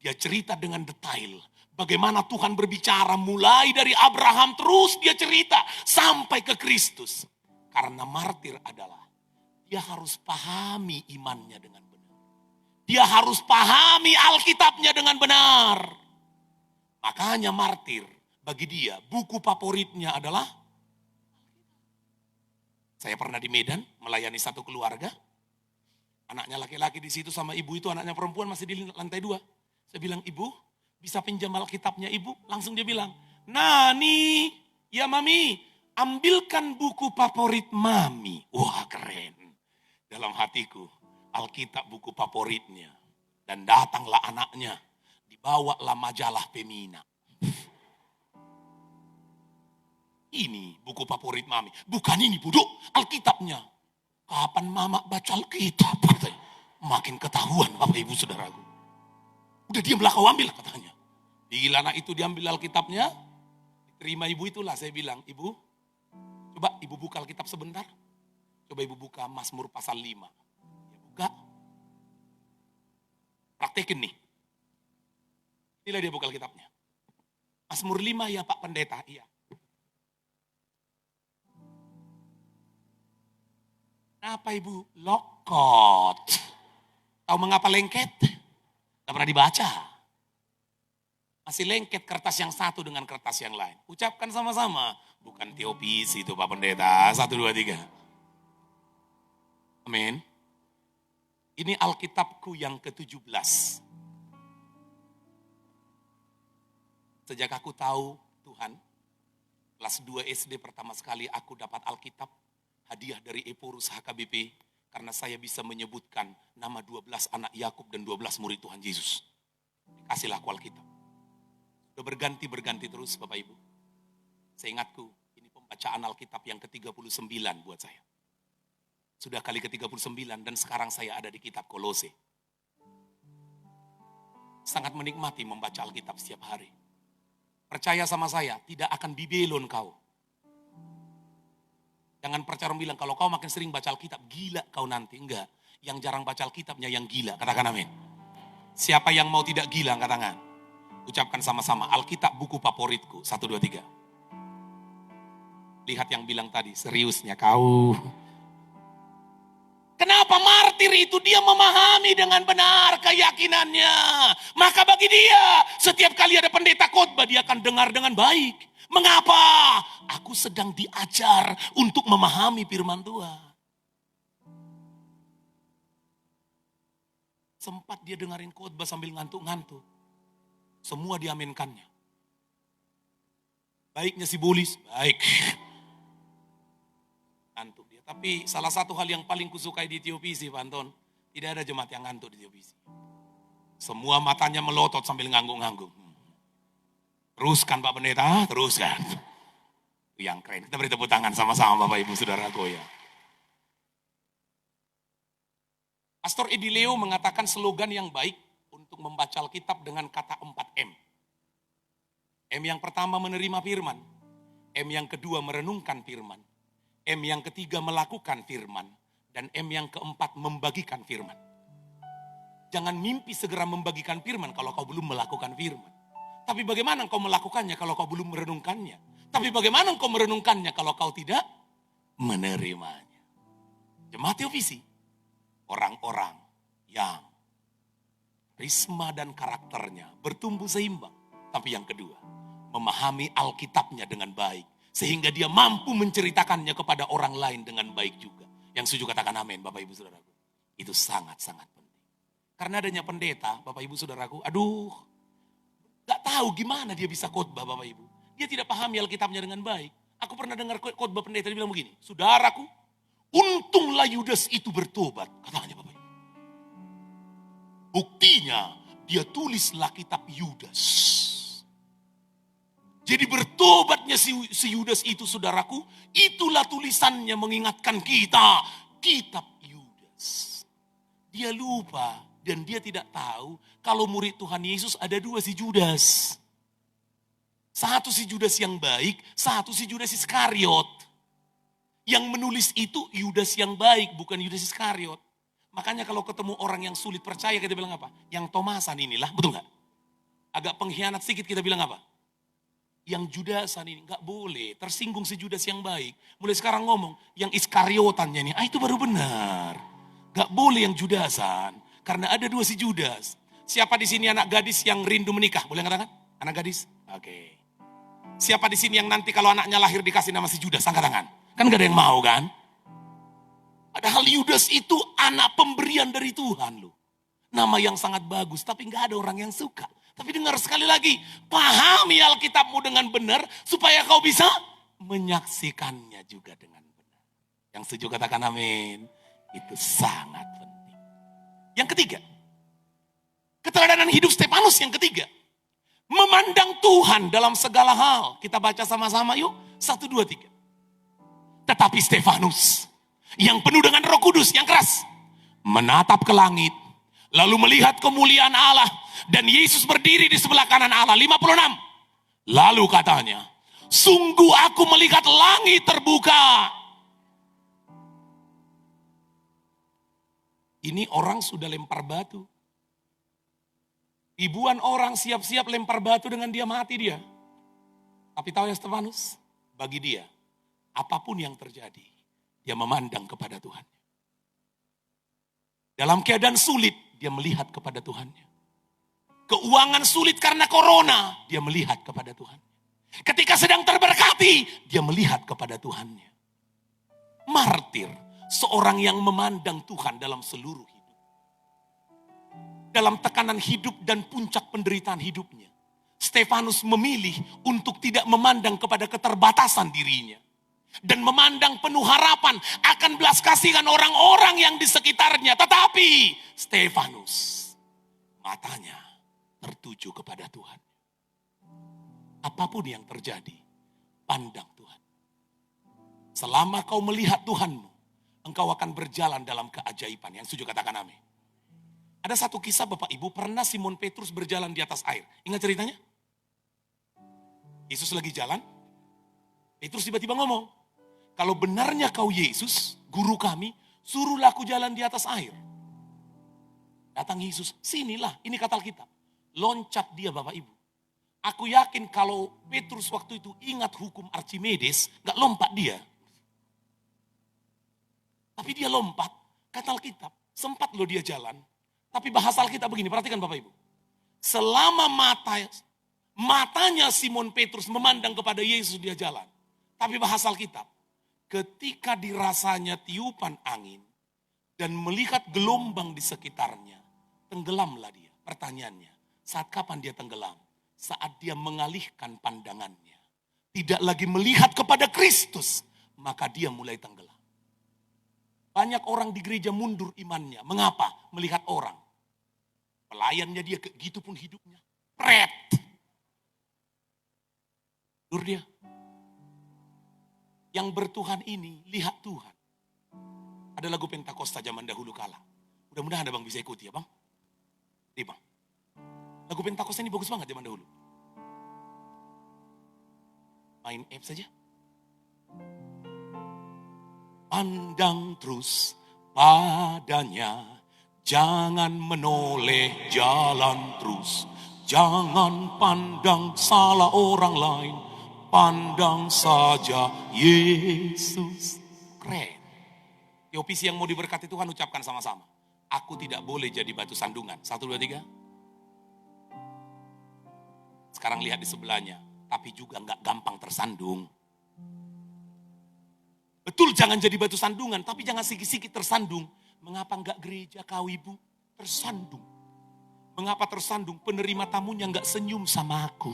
dia cerita dengan detail. Bagaimana Tuhan berbicara mulai dari Abraham terus dia cerita sampai ke Kristus. Karena martir adalah dia harus pahami imannya dengan benar. Dia harus pahami Alkitabnya dengan benar. Makanya martir bagi dia buku favoritnya adalah saya pernah di Medan melayani satu keluarga. Anaknya laki-laki di situ sama ibu itu anaknya perempuan masih di lantai 2. Saya bilang, "Ibu, bisa pinjam Alkitabnya ibu?" Langsung dia bilang, "Nani, ya mami, ambilkan buku favorit mami." Wah keren. Dalam hatiku, Alkitab buku favoritnya. Dan datanglah anaknya, dibawalah majalah Femina. Ini buku favorit mami. Bukan ini buduk, Alkitabnya. Kapan mama baca Alkitab? Katanya. Makin ketahuan Bapak Ibu Saudaraku. Udah diamlah kau ambil katanya. Gila anak itu diambil Alkitabnya. Diterima ibu itulah saya bilang, "Ibu, coba ibu buka Alkitab sebentar. Coba ibu buka Mazmur pasal 5. Ya buka. Praktekin nih. Inilah dia buka Alkitabnya. Mazmur 5 ya Pak Pendeta, iya. Kenapa ibu? Lokot. Tahu mengapa lengket? Tidak pernah dibaca. Masih lengket kertas yang satu dengan kertas yang lain. Ucapkan sama-sama. Bukan teopis itu Pak Pendeta. 1, 2, 3. Amin. Ini Alkitabku yang ke-17. Sejak aku tahu Tuhan, kelas 2 SD pertama sekali aku dapat Alkitab. Hadiah dari Eporus HKBP. Karena saya bisa menyebutkan nama 12 anak Yakub dan 12 murid Tuhan Yesus. Dikasihlah aku Alkitab. Sudah berganti-berganti terus Bapak Ibu. Seingatku, ini pembacaan Alkitab yang ke-39 buat saya. Sudah kali ke-39 dan sekarang saya ada di kitab Kolose. Sangat menikmati membaca Alkitab setiap hari. Percaya sama saya, tidak akan bibelon kau. Jangan percaya orang bilang, kalau kau makin sering baca Alkitab, gila kau nanti. Enggak, yang jarang baca Alkitabnya yang gila. Katakan amin. Siapa yang mau tidak gila, angkat tangan. Ucapkan sama-sama, Alkitab buku favoritku. 1, 2, 3. Lihat yang bilang tadi, seriusnya kau. Kenapa martir itu dia memahami dengan benar keyakinannya. Maka bagi dia, setiap kali ada pendeta khotbah, dia akan dengar dengan baik. Mengapa? Aku sedang diajar untuk memahami firman Tuhan. Sempat dia dengerin khotbah sambil ngantuk-ngantuk. Semua diaminkannya. Baiknya si Bolis, baik. Ngantuk dia. Tapi salah satu hal yang paling kusukai di TOPC, Pak Anton, tidak ada jemaat yang ngantuk di TOPC. Semua matanya melotot sambil ngangguk-ngangguk. Teruskan Pak Pendeta, teruskan. Yang keren. Kita beri tepuk tangan sama-sama Bapak Ibu Saudaraku ya. Pastor Edi Leo mengatakan slogan yang baik untuk membaca Alkitab dengan kata 4M. M yang pertama menerima firman. M yang kedua merenungkan firman. M yang ketiga melakukan firman. Dan M yang keempat membagikan firman. Jangan mimpi segera membagikan firman kalau kau belum melakukan firman. Tapi bagaimana kau melakukannya kalau kau belum merenungkannya? Tapi bagaimana kau merenungkannya kalau kau tidak menerimanya? Jemaat Teovisi, orang-orang yang risma dan karakternya bertumbuh seimbang. Tapi yang kedua, memahami Alkitabnya dengan baik. Sehingga dia mampu menceritakannya kepada orang lain dengan baik juga. Yang setuju katakan amin, Bapak Ibu Saudaraku. Itu sangat-sangat penting. Karena adanya pendeta, Bapak Ibu Saudaraku, gak tahu gimana dia bisa khotbah Bapak Ibu. Dia tidak pahami Alkitabnya dengan baik. Aku pernah dengar khotbah pendeta, dia bilang begini, saudaraku, untunglah Yudas itu bertobat, katanya Bapak Ibu. Buktinya, dia tulislah kitab Yudas. Jadi bertobatnya si Yudas itu saudaraku, itulah tulisannya mengingatkan kita, kitab Yudas. Dia lupa dan dia tidak tahu kalau murid Tuhan Yesus ada dua si Judas. Satu si Judas yang baik, satu si Judas Iskariot. Yang menulis itu Yudas yang baik, bukan Yudas Iskariot. Makanya kalau ketemu orang yang sulit percaya kita bilang apa? Yang Tomasan inilah, betul gak? Agak pengkhianat sedikit kita bilang apa? Yang Judasan ini gak boleh, tersinggung si Judas yang baik. Mulai sekarang ngomong, yang Iskariotannya ini, itu baru benar. Gak boleh yang Judasan, karena ada dua si Judas. Siapa di sini anak gadis yang rindu menikah? Boleh katakan? Anak gadis? Oke. Siapa di sini yang nanti kalau anaknya lahir dikasih nama si Judas? Angkat tangan. Kan gak ada yang mau kan? Padahal Yudas itu anak pemberian dari Tuhan loh. Nama yang sangat bagus, tapi gak ada orang yang suka. Tapi dengar sekali lagi, pahami Alkitabmu dengan benar, supaya kau bisa menyaksikannya juga dengan benar. Yang setuju katakan amin. Itu sangat penting. Yang ketiga, keteladanan hidup Stefanus yang ketiga. Memandang Tuhan dalam segala hal. Kita baca sama-sama yuk, 1, 2, 3. Tetapi Stefanus, yang penuh dengan Roh Kudus yang keras, menatap ke langit, lalu melihat kemuliaan Allah, dan Yesus berdiri di sebelah kanan Allah. 56. Lalu katanya, sungguh aku melihat langit terbuka. Ini orang sudah lempar batu. Ribuan orang siap-siap lempar batu dengan dia mati dia. Tapi tahu ya Stefanus, bagi dia, apapun yang terjadi, dia memandang kepada Tuhan. Dalam keadaan sulit, dia melihat kepada Tuhannya. Keuangan sulit karena corona, dia melihat kepada Tuhan. Ketika sedang terberkati, dia melihat kepada Tuhannya. Martir, seorang yang memandang Tuhan dalam seluruh hidup. Dalam tekanan hidup dan puncak penderitaan hidupnya, Stefanus memilih untuk tidak memandang kepada keterbatasan dirinya. Dan memandang penuh harapan akan belas kasihan orang-orang yang di sekitarnya. Tetapi Stefanus, matanya tertuju kepada Tuhan. Apapun yang terjadi, pandang Tuhan. Selama kau melihat Tuhanmu, engkau akan berjalan dalam keajaiban. Yang setuju katakan amin. Ada satu kisah Bapak Ibu, pernah Simon Petrus berjalan di atas air. Ingat ceritanya? Yesus lagi jalan, Petrus tiba-tiba ngomong, kalau benarnya kau Yesus, guru kami, suruhlah aku jalan di atas air. Datang Yesus, sinilah, ini kata Alkitab. Loncat dia Bapak Ibu. Aku yakin kalau Petrus waktu itu ingat hukum Archimedes, gak lompat dia. Tapi dia lompat, kata Alkitab, sempat loh dia jalan. Tapi bahasa Alkitab begini, perhatikan Bapak Ibu. Selama matanya Simon Petrus memandang kepada Yesus dia jalan. Tapi bahasa Alkitab, ketika dirasanya tiupan angin dan melihat gelombang di sekitarnya, tenggelamlah dia. Pertanyaannya, saat kapan dia tenggelam? Saat dia mengalihkan pandangannya. Tidak lagi melihat kepada Kristus, maka dia mulai tenggelam. Banyak orang di gereja mundur imannya. Mengapa? Melihat orang. Pelayannya dia, gitu pun hidupnya. Pret. Mundur dia. Yang bertuhan ini, lihat Tuhan. Ada lagu Pentakosta zaman dahulu kala. Mudah-mudahan abang bisa ikuti ya bang. Nih bang. Lagu Pentakosta ini bagus banget zaman dahulu. Main app saja. Pandang terus padanya, jangan menoleh jalan terus. Jangan pandang salah orang lain, pandang saja Yesus. Keren. Teopisi yang mau diberkati Tuhan ucapkan sama-sama. Aku tidak boleh jadi batu sandungan. 1, 2, 3. Sekarang lihat di sebelahnya. Tapi juga gak gampang tersandung. Betul jangan jadi batu sandungan. Tapi jangan sikit-sikit tersandung. Mengapa gak gereja kau ibu? Tersandung. Mengapa tersandung? Penerima tamunya gak senyum sama aku.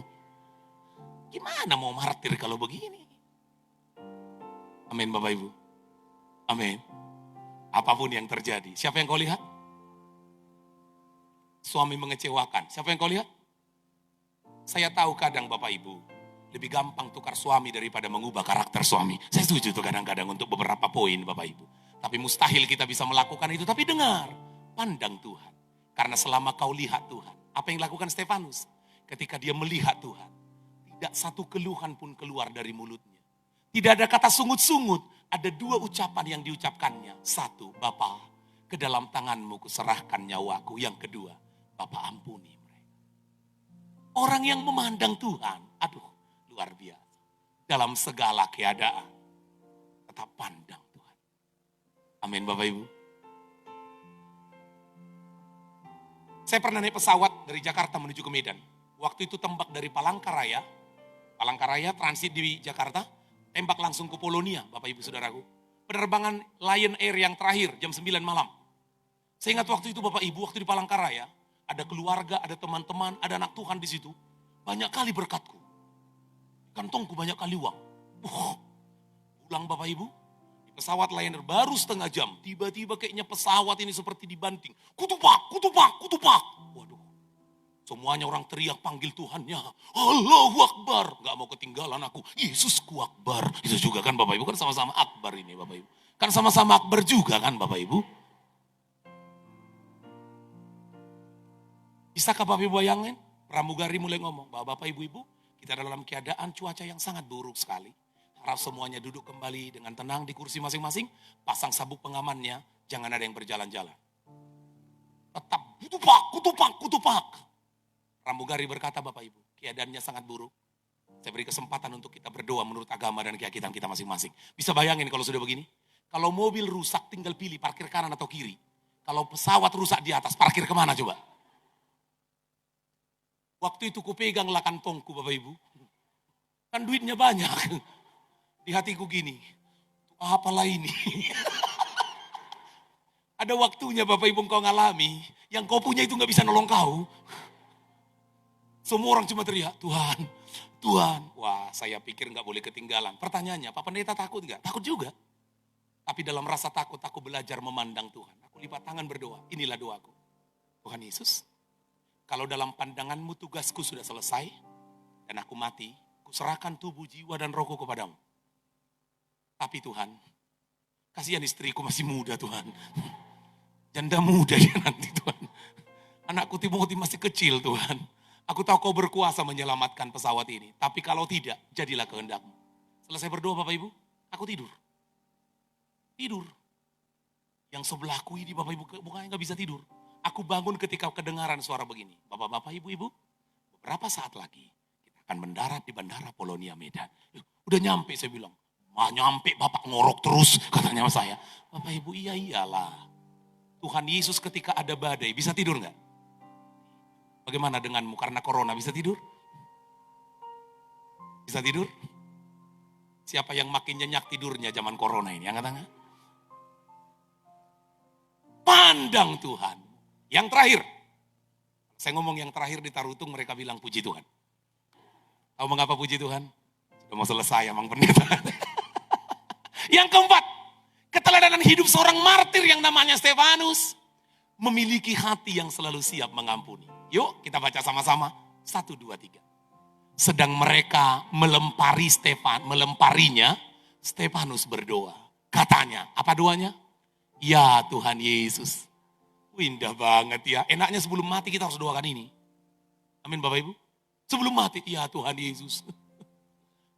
Gimana mau martir kalau begini? Amin Bapak Ibu. Amin. Apapun yang terjadi. Siapa yang kau lihat? Suami mengecewakan. Siapa yang kau lihat? Saya tahu kadang Bapak Ibu, lebih gampang tukar suami daripada mengubah karakter suami. Saya setuju tuh kadang-kadang untuk beberapa poin Bapak Ibu. Tapi mustahil kita bisa melakukan itu. Tapi dengar, pandang Tuhan. Karena selama kau lihat Tuhan. Apa yang dilakukan Stefanus? Ketika dia melihat Tuhan. Tidak satu keluhan pun keluar dari mulutnya. Tidak ada kata sungut-sungut. Ada 2 ucapan yang diucapkannya. 1, Bapa, ke dalam tanganmu kuserahkan nyawaku. Yang kedua, Bapa ampuni mereka. Orang yang memandang Tuhan, aduh luar biasa. Dalam segala keadaan, tetap pandang Tuhan. Amin Bapak Ibu. Saya pernah naik pesawat dari Jakarta menuju ke Medan. Waktu itu tembak dari Palangkaraya. Palangkaraya transit di Jakarta. Tembak langsung ke Polonia, Bapak Ibu Saudaraku. Penerbangan Lion Air yang terakhir, jam 9 malam. Saya ingat waktu itu Bapak Ibu, waktu di Palangkaraya, ada keluarga, ada teman-teman, ada anak Tuhan di situ. Banyak kali berkatku. Kantongku banyak kali uang. Pulang Bapak Ibu, di pesawat Lion Air baru setengah jam. Tiba-tiba kayaknya pesawat ini seperti dibanting. Kutupak, kutupak, kutupak. Waduh. Semuanya orang teriak panggil Tuhannya. Allahu Akbar. Gak mau ketinggalan aku. Yesusku Akbar. Itu juga kan Bapak Ibu. Kan sama-sama Akbar ini Bapak Ibu. Kan sama-sama Akbar juga kan Bapak Ibu. Bisakah Bapak Ibu bayangin? Pramugari mulai ngomong. Bapak Ibu-Ibu. Kita dalam keadaan cuaca yang sangat buruk sekali. Harap semuanya duduk kembali dengan tenang di kursi masing-masing. Pasang sabuk pengamannya. Jangan ada yang berjalan-jalan. Tetap kutupak, kutupak, kutupak. Pramugari berkata Bapak Ibu, keadaannya sangat buruk. Saya beri kesempatan untuk kita berdoa menurut agama dan keyakinan kita masing-masing. Bisa bayangin kalau sudah begini? Kalau mobil rusak tinggal pilih parkir kanan atau kiri. Kalau pesawat rusak di atas, parkir kemana coba? Waktu itu kupeganglah kantongku Bapak Ibu. Kan duitnya banyak. Di hatiku gini, apalah ini? Ada waktunya Bapak Ibu kau ngalami, yang kau punya itu gak bisa nolong kau. Semua orang cuma teriak, Tuhan, Tuhan. Wah, saya pikir gak boleh ketinggalan. Pertanyaannya, Pak Pendeta takut gak? Takut juga. Tapi dalam rasa takut, aku belajar memandang Tuhan. Aku lipat tangan berdoa, inilah doaku. Tuhan Yesus, kalau dalam pandanganmu tugasku sudah selesai, dan aku mati, kuserahkan tubuh, jiwa, dan rohku kepadamu. Tapi Tuhan, kasihan istriku masih muda Tuhan. Janda muda dia nanti Tuhan. Anakku Timothy masih kecil Tuhan. Aku tahu kau berkuasa menyelamatkan pesawat ini. Tapi kalau tidak, jadilah kehendakmu. Selesai berdoa Bapak Ibu, aku tidur. Tidur. Yang sebelahku ini Bapak Ibu bukannya gak bisa tidur. Aku bangun ketika kedengaran suara begini. Bapak-bapak, ibu-ibu, beberapa saat lagi kita akan mendarat di Bandara Polonia Medan. Udah nyampe saya bilang. Nyampe Bapak ngorok terus katanya sama saya. Bapak Ibu iyalah. Tuhan Yesus ketika ada badai bisa tidur gak? Bagaimana denganmu karena corona bisa tidur? Bisa tidur? Siapa yang makin nyenyak tidurnya zaman corona ini? Angkat tangan. Pandang Tuhan. Yang terakhir. Saya ngomong yang terakhir di Tarutung mereka bilang puji Tuhan. Tahu mengapa puji Tuhan? Sudah mau selesai emang pendeta. Yang keempat. Keteladanan hidup seorang martir yang namanya Stefanus. Memiliki hati yang selalu siap mengampuni. Yuk kita baca sama-sama. 1, 2, 3. Sedang mereka melemparinya, Stefanus berdoa. Katanya, apa doanya? Ya Tuhan Yesus. Indah banget ya. Enaknya sebelum mati kita harus doakan ini. Amin Bapak Ibu. Sebelum mati, ya Tuhan Yesus.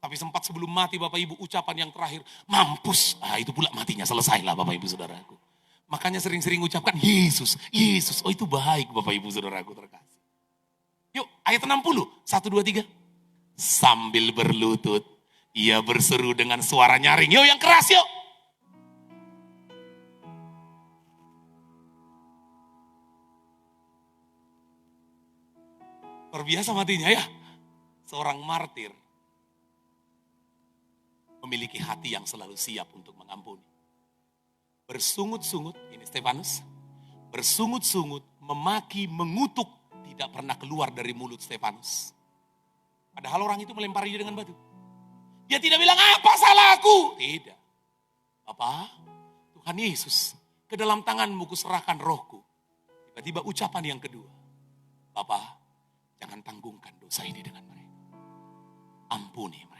Tapi sempat sebelum mati Bapak Ibu ucapan yang terakhir, mampus. Itu pula matinya, selesailah Bapak Ibu Saudaraku. Makanya sering-sering ucapkan Yesus, Yesus. Oh itu baik Bapak Ibu Saudaraku terkasih. Yuk ayat 60, 1, 2, 3. Sambil berlutut, ia berseru dengan suara nyaring. Yuk yang keras yuk. Luar biasa matinya ya. Seorang martir memiliki hati yang selalu siap untuk mengampuni. Bersungut-sungut, ini Stefanus. Bersungut-sungut, memaki, mengutuk, tidak pernah keluar dari mulut Stefanus. Padahal orang itu melempari dia dengan batu. Dia tidak bilang, apa salahku? Tidak. Bapak, Tuhan Yesus, ke dalam tanganmu kuserahkan rohku. Tiba-tiba ucapan yang kedua. Bapak, jangan tanggungkan dosa ini dengan mereka. Ampuni mereka.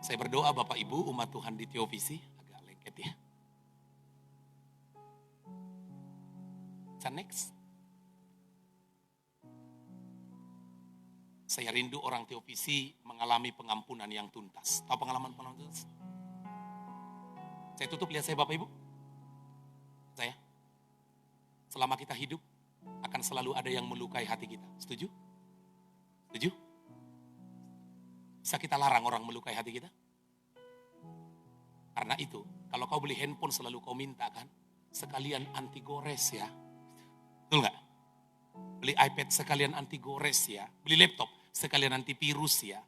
Saya berdoa Bapak Ibu, umat Tuhan di Teovisi, agak lengket ya. Next. Saya rindu orang Teovisi mengalami pengampunan yang tuntas. Tahu pengalaman pengampunan tuntas? Saya tutup, lihat saya Bapak Ibu. Saya, selama kita hidup, akan selalu ada yang melukai hati kita. Setuju? Setuju? Bisa kita larang orang melukai hati kita? Karena itu, kalau kau beli handphone selalu kau minta kan, sekalian anti gores ya. Betul nggak? Beli iPad sekalian anti gores ya. Beli laptop sekalian anti virus ya.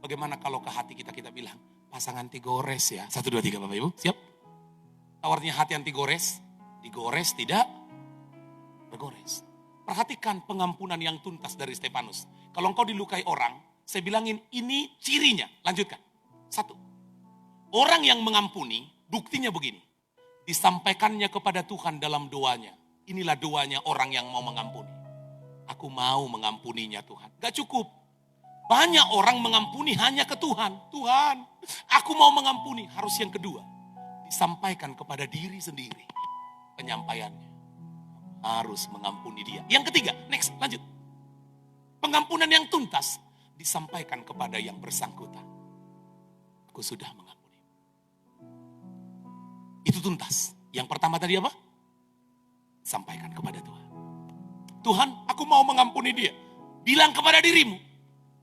Bagaimana kalau ke hati kita bilang, pasang anti gores ya. 1, 2, 3 Bapak Ibu, siap? Tawarnya hati anti gores, digores tidak bergores. Perhatikan pengampunan yang tuntas dari Stefanus. Kalau engkau dilukai orang, saya bilangin ini cirinya. Lanjutkan. 1. Orang yang mengampuni, buktinya begini. Disampaikannya kepada Tuhan dalam doanya. Inilah doanya orang yang mau mengampuni. Aku mau mengampuninya Tuhan. Gak cukup. Banyak orang mengampuni hanya ke Tuhan. Tuhan, aku mau mengampuni. Harus yang kedua. Disampaikan kepada diri sendiri. Penyampaiannya. Harus mengampuni dia. Yang ketiga, next, lanjut. Pengampunan yang tuntas disampaikan kepada yang bersangkutan. Aku sudah mengampuni. Itu tuntas. Yang pertama tadi apa? Sampaikan kepada Tuhan. Tuhan, aku mau mengampuni dia. Bilang kepada dirimu,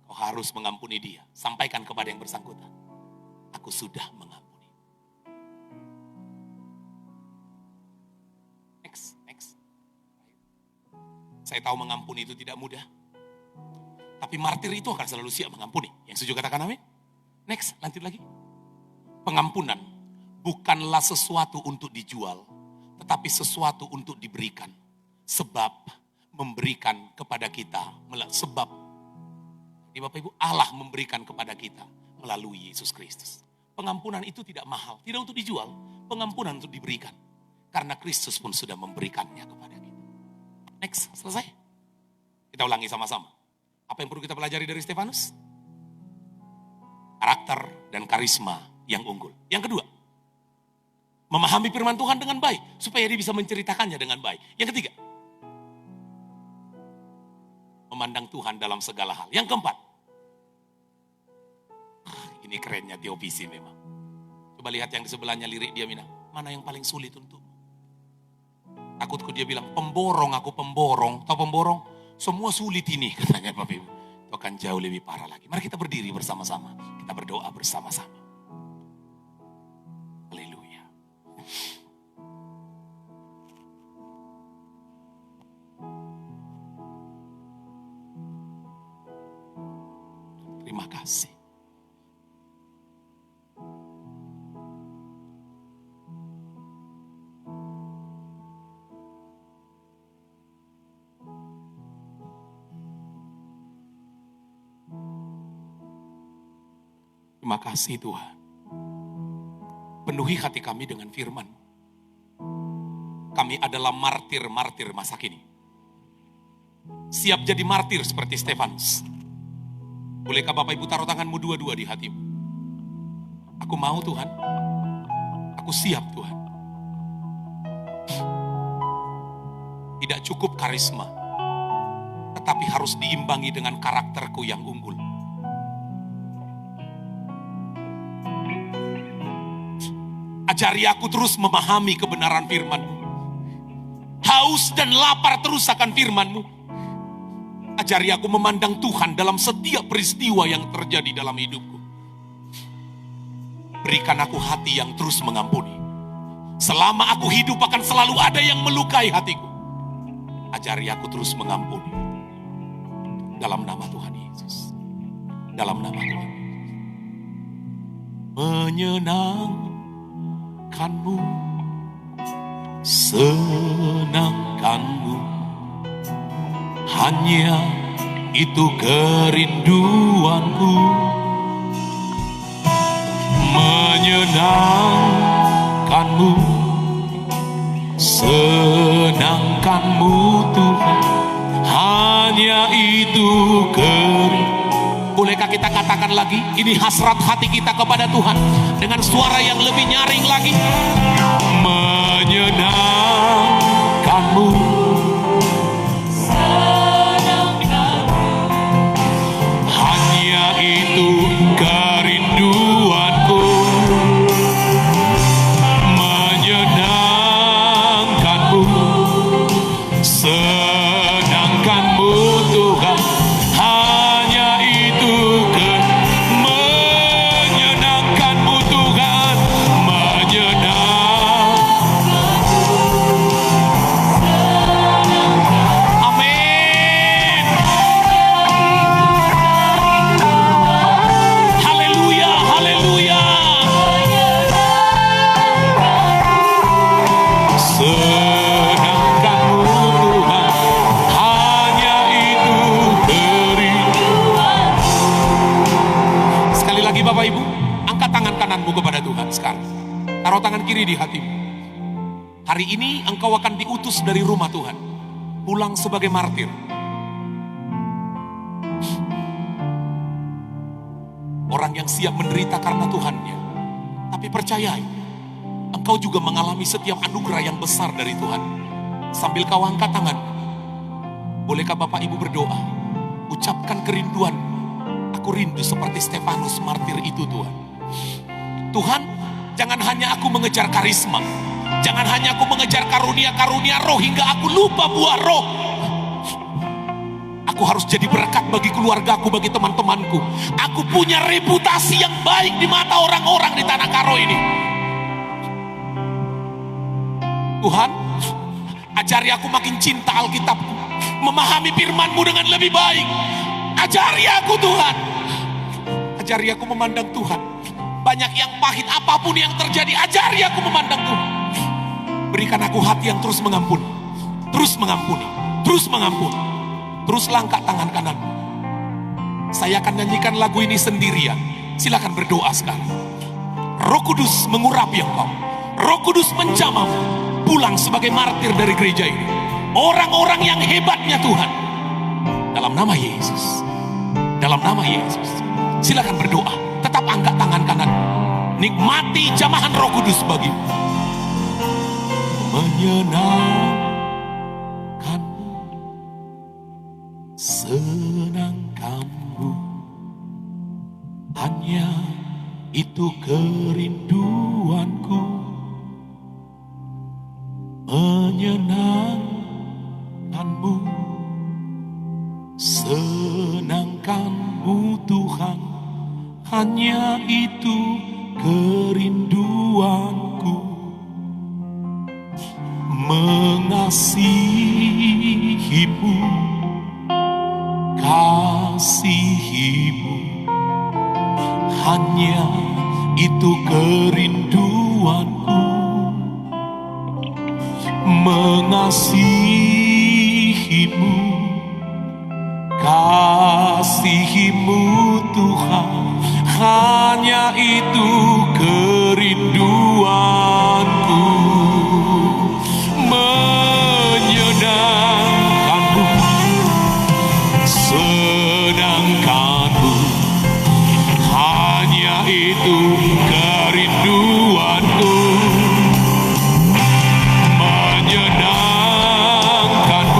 kau harus mengampuni dia. Sampaikan kepada yang bersangkutan. Aku sudah mengampuni. Next. Saya tahu mengampuni itu tidak mudah. Tapi martir itu akan selalu siap mengampuni. Yang setuju katakan amin. Next, lanjut lagi. Pengampunan bukanlah sesuatu untuk dijual, tetapi sesuatu untuk diberikan. Sebab memberikan kepada kita, sebab ini Bapak Ibu, Allah memberikan kepada kita melalui Yesus Kristus. Pengampunan itu tidak mahal, tidak untuk dijual, pengampunan untuk diberikan. Karena Kristus pun sudah memberikannya kepada kita. Next, selesai. Kita ulangi sama-sama. Apa yang perlu kita pelajari dari Stefanus? Karakter dan karisma yang unggul. Yang kedua, memahami firman Tuhan dengan baik, supaya dia bisa menceritakannya dengan baik. Yang ketiga, memandang Tuhan dalam segala hal. Yang keempat, ini kerennya Teovisi memang. Coba lihat yang di sebelahnya, lirik dia bilang, mana yang paling sulit untuk? Takutku dia bilang, pemborong, aku pemborong. Tahu pemborong? Semua sulit ini, katanya Bapak Ibu. Itu akan jauh lebih parah lagi. Mari kita berdiri bersama-sama. Kita berdoa bersama-sama. Haleluya. Terima kasih. Terima kasih Tuhan. Penuhi hati kami dengan firman. Kami adalah martir-martir masa kini. Siap jadi martir seperti Stefanus. Bolehkah Bapak Ibu taruh tanganmu dua-dua di hatimu? Aku mau Tuhan. Aku siap Tuhan. tidak cukup karisma, tetapi harus diimbangi dengan karakterku yang unggul. Ajari aku terus memahami kebenaran firman-Mu. Haus dan lapar terus akan firman-Mu. Ajari aku memandang Tuhan dalam setiap peristiwa yang terjadi dalam hidupku. Berikan aku hati yang terus mengampuni. Selama aku hidup akan selalu ada yang melukai hatiku. Ajari aku terus mengampuni. Dalam nama Tuhan Yesus. Dalam nama Tuhan. Menyenangkanmu, senangkanmu, hanya itu kerinduanku. Menyenangkanmu, senangkanmu Tuhan, hanya itu Bolehkah kita katakan lagi, ini hasrat hati kita kepada Tuhan dengan suara yang lebih nyaring lagi. Menyenangkanmu, hanya itu kerinduanku. Menyenangkanmu, senangkanmu Tuhan, hanya itu menyenangkanmu Tuhan, amin. Haleluya, haleluya. Senangkanmu Tuhan, hanya itu kerinduan. Sekali lagi Bapak Ibu, angkat tangan kananmu kepada Tuhan sekarang. Taruh tangan kiri di hatimu. Hari ini engkau akan diutus dari rumah Tuhan, pulang sebagai martir. Orang yang siap menderita karena Tuhannya. Tapi percayai, engkau juga mengalami setiap anugerah yang besar dari Tuhan. Sambil kau angkat tangan, bolehkah Bapak Ibu berdoa? Ucapkan kerinduan. Aku rindu seperti Stefanus martir itu Tuhan. Tuhan, jangan hanya aku mengejar karisma. Jangan hanya aku mengejar karunia-karunia roh hingga aku lupa buah roh. Aku harus jadi berkat bagi keluargaku, bagi teman-temanku. Aku punya reputasi yang baik di mata orang-orang di Tanah Karo ini. Tuhan, ajari aku makin cinta Alkitabku, memahami firman-Mu dengan lebih baik. Ajari aku Tuhan. Ajari aku memandang Tuhan. Banyak yang pahit, apapun yang terjadi, ajari aku memandang Tuhan. Berikan aku hati yang terus mengampuni. Terus mengampuni. Terus mengampuni. Terus langkah tangan kanan. Saya akan nyanyikan lagu ini sendirian. Silakan berdoa sekarang. Roh Kudus mengurapi engkau. Roh Kudus menjamah. Pulang sebagai martir dari gereja ini. Orang-orang yang hebatnya Tuhan. Dalam nama Yesus. Dalam nama Yesus. Silakan berdoa. Tetap angkat tangan kanan. Nikmati jamahan Roh Kudus bagi. Menyenangkanmu, senangkanmu, hanya itu kerinduanku. Menyenangkanmu, senangkanmu Tuhan, hanya itu kerinduanku. Mengasihimu, kasihimu, hanya itu kerinduanku. Mengasihimu, kasihimu Tuhan, hanya itu kerinduanku. Menyenangkanmu, senangkanmu, hanya itu kerinduanku. Menyenangkanmu,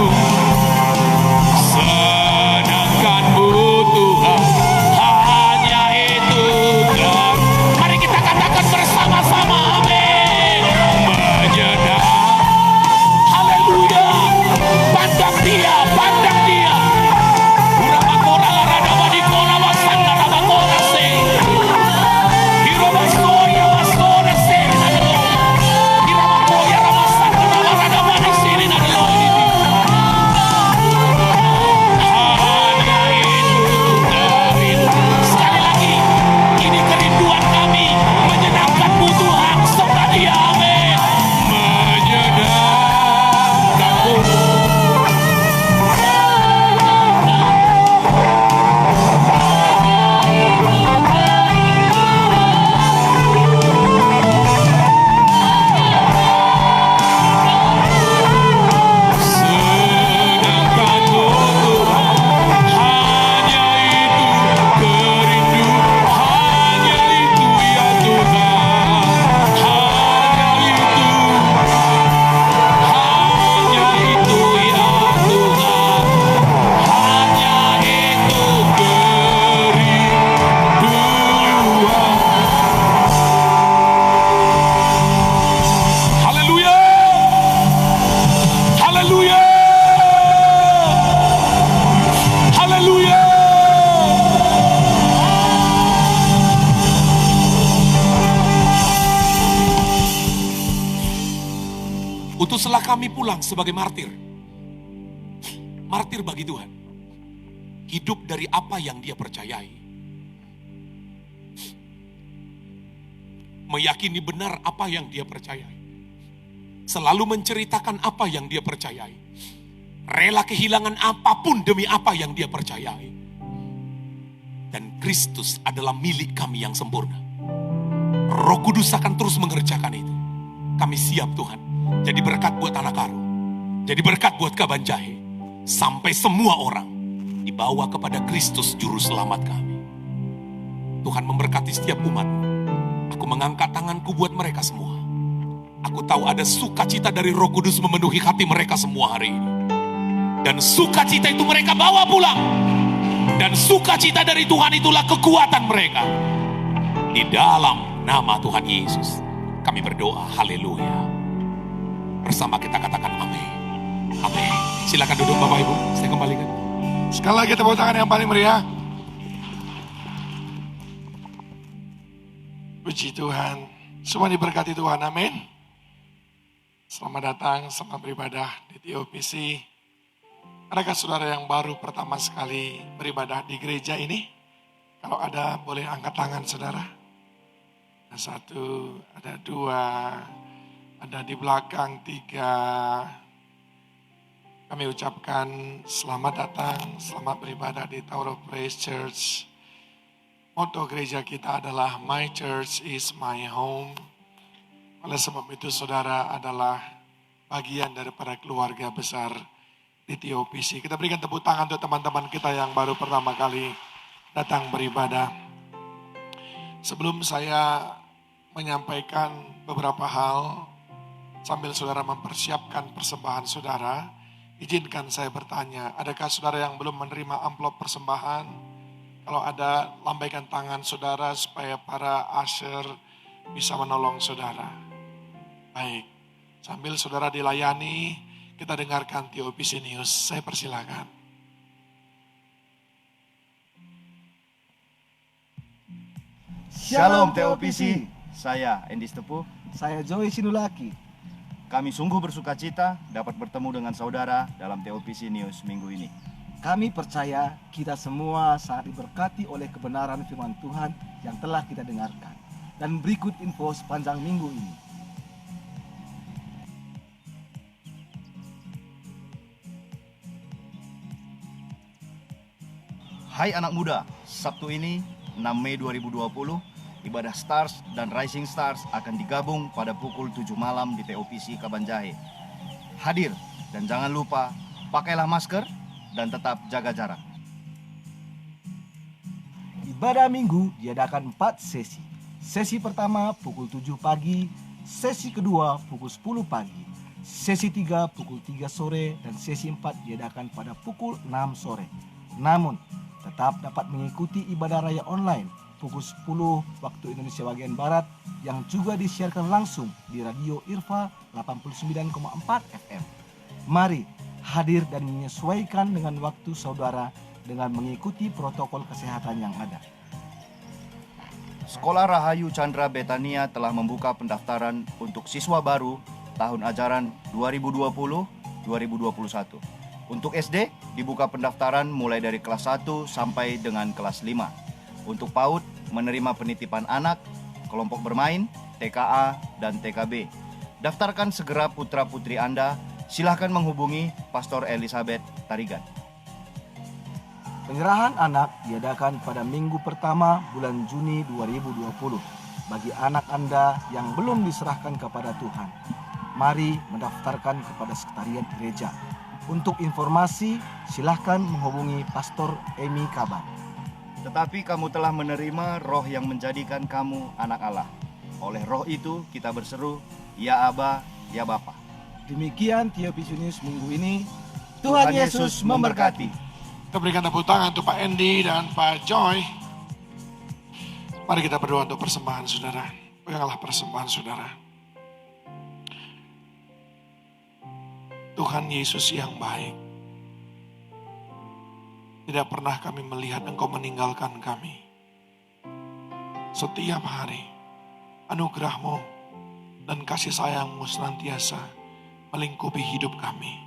Utuslah kami pulang sebagai martir. Martir bagi Tuhan. Hidup dari apa yang dia percayai. Meyakini benar apa yang dia percayai. Selalu menceritakan apa yang dia percayai. Rela kehilangan apapun demi apa yang dia percayai. Dan Kristus adalah milik kami yang sempurna. Roh Kudus akan terus mengerjakan itu. Kami siap Tuhan. Jadi berkat buat anak Karo. Jadi berkat buat Kabanjahe. Sampai semua orang dibawa kepada Kristus Juru Selamat kami. Tuhan memberkati setiap umat. Aku mengangkat tanganku buat mereka semua. Aku tahu ada sukacita dari Roh Kudus memenuhi hati mereka semua hari ini. Dan sukacita itu mereka bawa pulang. Dan sukacita dari Tuhan itulah kekuatan mereka. Di dalam nama Tuhan Yesus kami berdoa, haleluya. Bersama kita katakan amin. Amin. Silakan duduk Bapak Ibu, saya kembalikan. Sekali lagi tepuk tangan yang paling meriah. Puji Tuhan. Semua diberkati Tuhan, amin. Selamat datang, selamat beribadah di TOPC. Adakah saudara yang baru pertama sekali beribadah di gereja ini? Kalau ada boleh angkat tangan saudara. Ada 1, ada 2, ada di belakang 3. Kami ucapkan selamat datang, selamat beribadah di Tower of Praise Church. Motto gereja kita adalah My Church is my home. Oleh sebab itu saudara adalah bagian daripada keluarga besar di TOPC. Kita berikan tepuk tangan untuk teman-teman kita yang baru pertama kali datang beribadah. Sebelum saya menyampaikan beberapa hal, sambil saudara mempersiapkan persembahan saudara, izinkan saya bertanya, adakah saudara yang belum menerima amplop persembahan? Kalau ada, lambaikan tangan saudara supaya para usher bisa menolong saudara. Baik, sambil saudara dilayani, kita dengarkan TOPC News. Saya persilakan. Shalom TOPC, saya Endi Stepu. Saya Joy Sinulaki. Kami sungguh bersuka cita dapat bertemu dengan saudara dalam TOPC News minggu ini. Kami percaya kita semua sangat diberkati oleh kebenaran firman Tuhan yang telah kita dengarkan. Dan berikut info sepanjang minggu ini. Hai anak muda, Sabtu ini 6 Mei 2020, ibadah Stars dan Rising Stars akan digabung pada pukul 7 malam di TOPC Kabanjahe. Hadir dan jangan lupa pakailah masker dan tetap jaga jarak. Ibadah minggu diadakan 4 sesi. Sesi pertama pukul 7 pagi, sesi kedua pukul 10 pagi, sesi 3 pukul 3 sore, dan sesi 4 diadakan pada pukul 6 sore. Namun, tetap dapat mengikuti ibadah raya online pukul 10 waktu Indonesia bagian Barat yang juga disiarkan langsung di Radio Irfa 89,4 FM. Mari hadir dan menyesuaikan dengan waktu saudara dengan mengikuti protokol kesehatan yang ada. Sekolah Rahayu Chandra Betania telah membuka pendaftaran untuk siswa baru tahun ajaran 2020-2021. Untuk SD, dibuka pendaftaran mulai dari kelas 1 sampai dengan kelas 5. Untuk PAUD, menerima penitipan anak, kelompok bermain, TKA, dan TKB. Daftarkan segera putra-putri Anda. Silahkan menghubungi Pastor Elizabeth Tarigan. Penyerahan anak diadakan pada minggu pertama bulan Juni 2020 bagi anak Anda yang belum diserahkan kepada Tuhan. Mari mendaftarkan kepada sekretariat gereja. Untuk informasi, silahkan menghubungi Pastor Emi Kaban. Tetapi kamu telah menerima roh yang menjadikan kamu anak Allah. Oleh roh itu kita berseru, Ya Aba, Ya Bapa. Demikian TOPC News minggu ini. Tuhan Yesus memberkati. Kita berikan tepuk tangan untuk Pak Endi dan Pak Joy. Mari kita berdoa untuk persembahan saudara. Peganglah persembahan saudara. Tuhan Yesus yang baik. Tidak pernah kami melihat Engkau meninggalkan kami. Setiap hari anugerah-Mu dan kasih sayang-Mu senantiasa melingkupi hidup kami.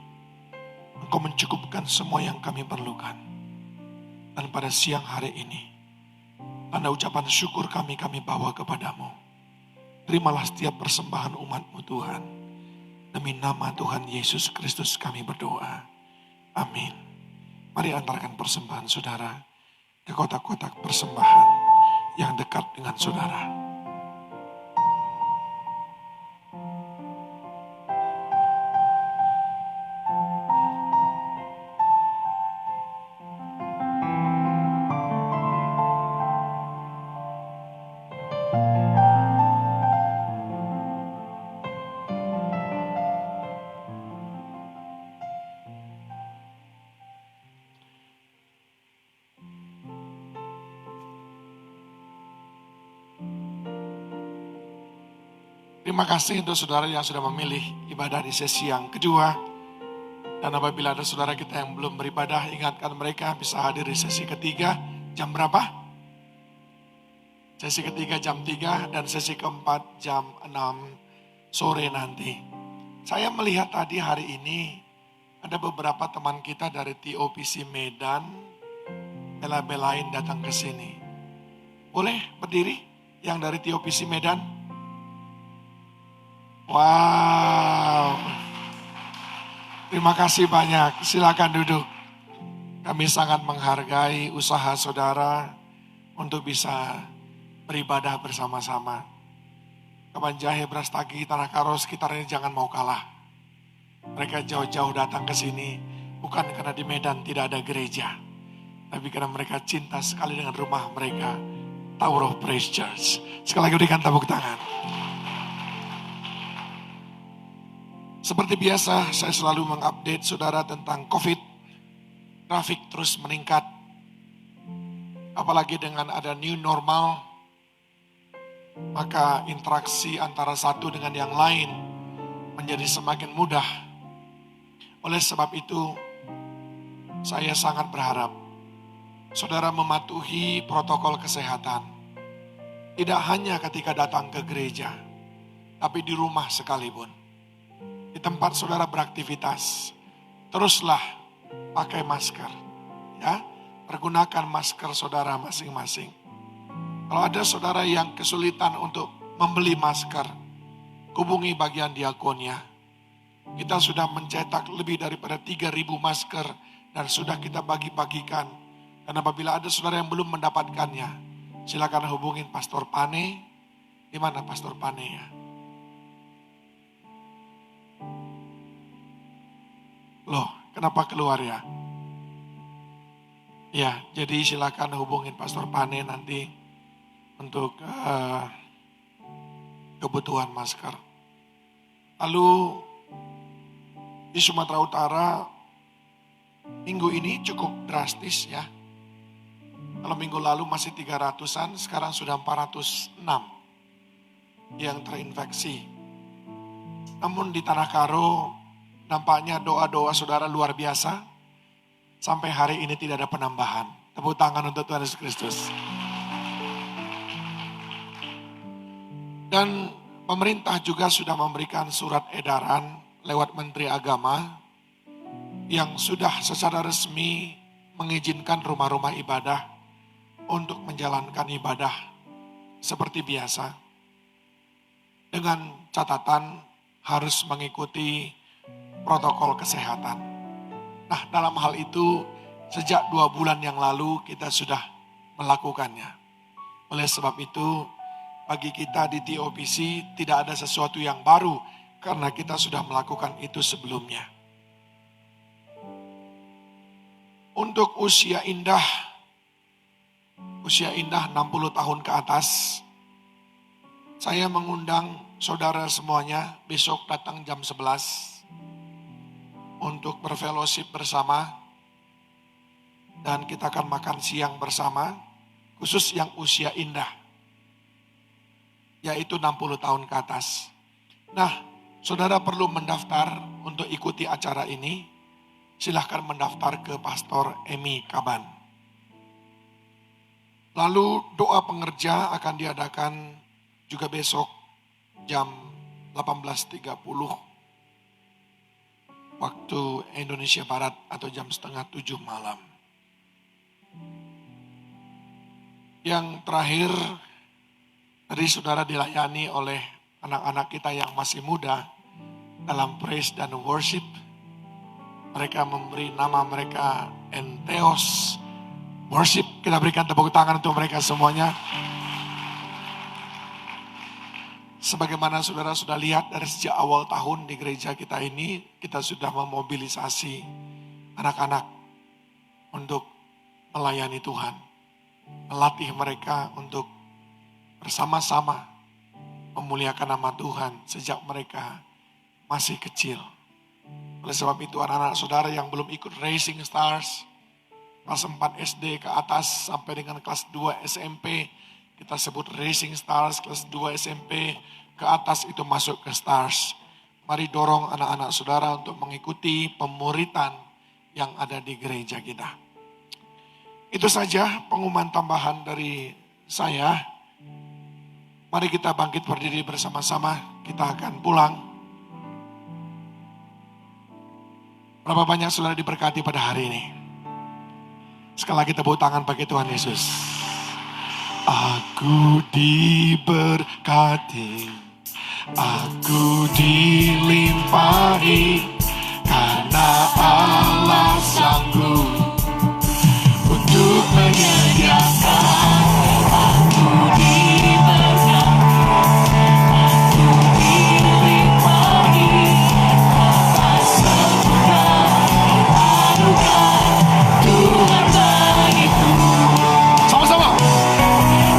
Engkau mencukupkan semua yang kami perlukan. Dan pada siang hari ini, tanda ucapan syukur kami bawa kepadamu. Terimalah setiap persembahan umat-Mu Tuhan. Demi nama Tuhan Yesus Kristus kami berdoa. Amin. Mari antarkan persembahan saudara ke kotak-kotak persembahan yang dekat dengan saudara. Terima kasih untuk saudara yang sudah memilih ibadah di sesi yang kedua. Dan apabila ada saudara kita yang belum beribadah, ingatkan mereka bisa hadir di sesi ketiga. Jam berapa? Sesi ketiga jam 3 dan sesi keempat jam 6 sore nanti. Saya melihat tadi hari ini ada beberapa teman kita dari TOPC Medan bela-belain datang ke sini. Boleh berdiri yang dari TOPC Medan? Wow, terima kasih banyak. Silakan duduk. Kami sangat menghargai usaha saudara untuk bisa beribadah bersama-sama. Kapan Jahe, Brastagi, Tanah Karo sekitarnya jangan mau kalah. Mereka jauh-jauh datang ke sini bukan karena di Medan tidak ada gereja, tapi karena mereka cinta sekali dengan rumah mereka, Tower of Praise Church. Sekali lagi berikan tepuk tangan. Seperti biasa, saya selalu mengupdate saudara tentang COVID. Trafik terus meningkat. Apalagi dengan ada new normal, maka interaksi antara satu dengan yang lain menjadi semakin mudah. Oleh sebab itu, saya sangat berharap saudara mematuhi protokol kesehatan. Tidak hanya ketika datang ke gereja, tapi di rumah sekalipun. Di tempat saudara beraktivitas, teruslah pakai masker. Ya, pergunakan masker saudara masing-masing. Kalau ada saudara yang kesulitan untuk membeli masker, hubungi bagian diakonnya. Kita sudah mencetak lebih daripada 3.000 masker dan sudah kita bagi-bagikan. Dan apabila ada saudara yang belum mendapatkannya, silakan hubungin Pastor Pane. Di mana Pastor Pane ya? Loh, kenapa keluar ya? Ya, jadi silakan hubungin Pastor Pane nanti untuk kebutuhan masker. Lalu di Sumatera Utara minggu ini cukup drastis ya. Kalau minggu lalu masih 300-an, sekarang sudah 406 yang terinfeksi. Namun di Tanah Karo nampaknya doa-doa saudara luar biasa. Sampai hari ini tidak ada penambahan. Tepuk tangan untuk Tuhan Yesus Kristus. Dan pemerintah juga sudah memberikan surat edaran lewat Menteri Agama yang sudah secara resmi mengizinkan rumah-rumah ibadah untuk menjalankan ibadah seperti biasa. Dengan catatan harus mengikuti protokol kesehatan. Nah, dalam hal itu sejak 2 bulan yang lalu kita sudah melakukannya. Oleh sebab itu bagi kita di TOPC tidak ada sesuatu yang baru karena kita sudah melakukan itu sebelumnya. Untuk usia indah 60 tahun ke atas, saya mengundang saudara semuanya besok datang jam 11 untuk berfellowship bersama dan kita akan makan siang bersama, khusus yang usia indah, yaitu 60 tahun ke atas. Nah, saudara perlu mendaftar untuk ikuti acara ini. Silahkan mendaftar ke Pastor Emi Kaban. Lalu doa pengerja akan diadakan juga besok jam 18.30 waktu Indonesia Barat atau jam 6:30 malam. Yang terakhir, tadi saudara dilayani oleh anak-anak kita yang masih muda dalam praise dan worship. Mereka memberi nama mereka Entheos Worship. Kita berikan tepuk tangan untuk mereka semuanya. Sebagaimana saudara sudah lihat dari sejak awal tahun di gereja kita ini, kita sudah memobilisasi anak-anak untuk melayani Tuhan. Melatih mereka untuk bersama-sama memuliakan nama Tuhan sejak mereka masih kecil. Oleh sebab itu anak-anak saudara yang belum ikut Rising Stars, kelas 4 SD ke atas sampai dengan kelas 2 SMP, kita sebut Rising Stars, kelas 2 SMP ke atas itu masuk ke Stars. Mari dorong anak-anak saudara untuk mengikuti pemuritan yang ada di gereja kita. Itu saja pengumuman tambahan dari saya. Mari kita bangkit berdiri bersama-sama, kita akan pulang. Berapa banyak saudara diberkati pada hari ini? Sekali lagi tepuk tangan bagi Tuhan Yesus. Aku diberkati, aku dilimpahi, karena Allah sanggup untuk menyediakan. Aku diberkati, aku dilimpahi, atas segala anugerah Tuhan bagiku. Sama-sama.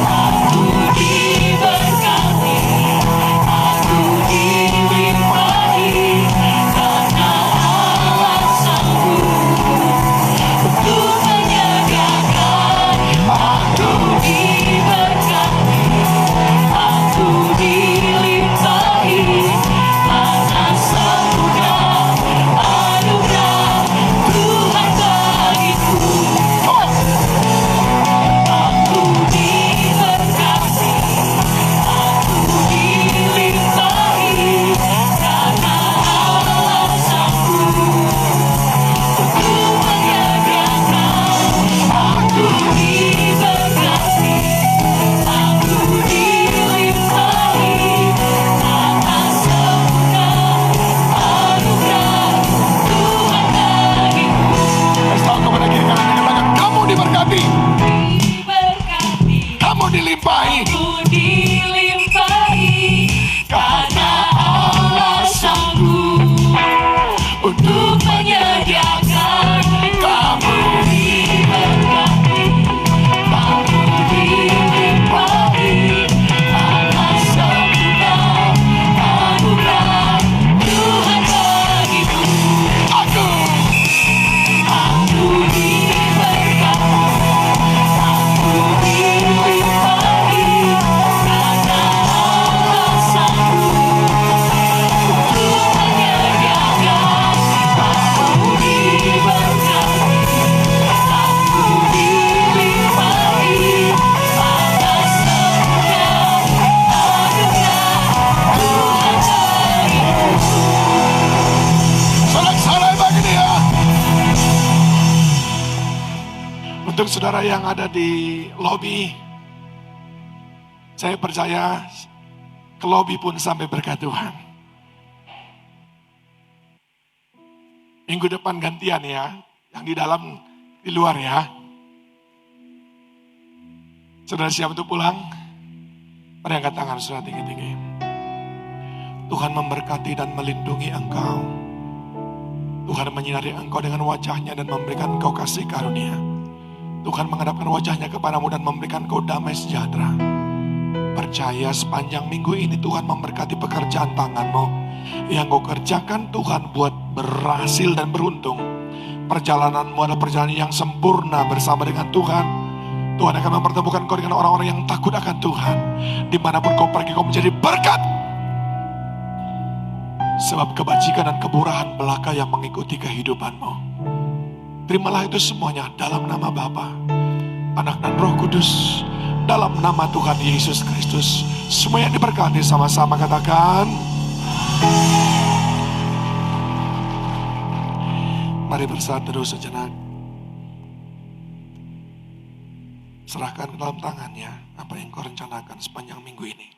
Aku diberkati, aku dilimpahi, karena Allah sanggup untuk menyediakan. Aku diberkati, aku dilimpahi, atas segala anugerah Tuhan bagiku. Aku diberkati, aku dilimpahi, karena Allah sanggup untuk menyediakan. Aku diberkati, aku dilimpahi, atas segala anugerah Tuhan bagiku. Kasih tahu kepada kiri kanan dengan tangan, kamu diberkati, Diberkati, kamu dilimpahi, aku dilimpahi, karena Allah sanggup untuk menyediakan. kamu. Diberkati, aku dilimpahi, atas segala anugerah Tuhan bagiku. Aku Aku diberkati, aku dilimpahi, karena Allah sanggup untuk menyediakan. Aku diberkati, aku dilimpahi, atas segala anugerah Tuhan bagiku. sorak-sorai bagi dia. Untuk saudara yang ada di lobi, saya percaya ke lobi pun sampai berkat Tuhan. Minggu depan gantian ya, yang di dalam, di luar ya. Saudara siap untuk pulang? Mari angkat tangan saudara tinggi-tinggi. Tuhan memberkati dan melindungi engkau. Tuhan menyinari engkau dengan wajahnya dan memberikan engkau kasih karunia. Tuhan menghadapkan wajahnya kepadamu dan memberikan engkau damai sejahtera. Percaya sepanjang minggu ini Tuhan memberkati pekerjaan tanganmu. Yang kau kerjakan Tuhan buat berhasil dan beruntung. Perjalananmu adalah perjalanan yang sempurna bersama dengan Tuhan. Tuhan akan mempertemukan kau dengan orang-orang yang takut akan Tuhan. Dimanapun kau pergi kau menjadi berkat. Sebab kebajikan dan kemurahan belaka yang mengikuti kehidupanmu. Terimalah itu semuanya dalam nama Bapa, Anak dan Roh Kudus. Dalam nama Tuhan Yesus Kristus. Semua yang diberkati sama-sama katakan. Mari bersatu dulu sejenak. Serahkan ke dalam tangannya apa yang kau rencanakan sepanjang minggu ini.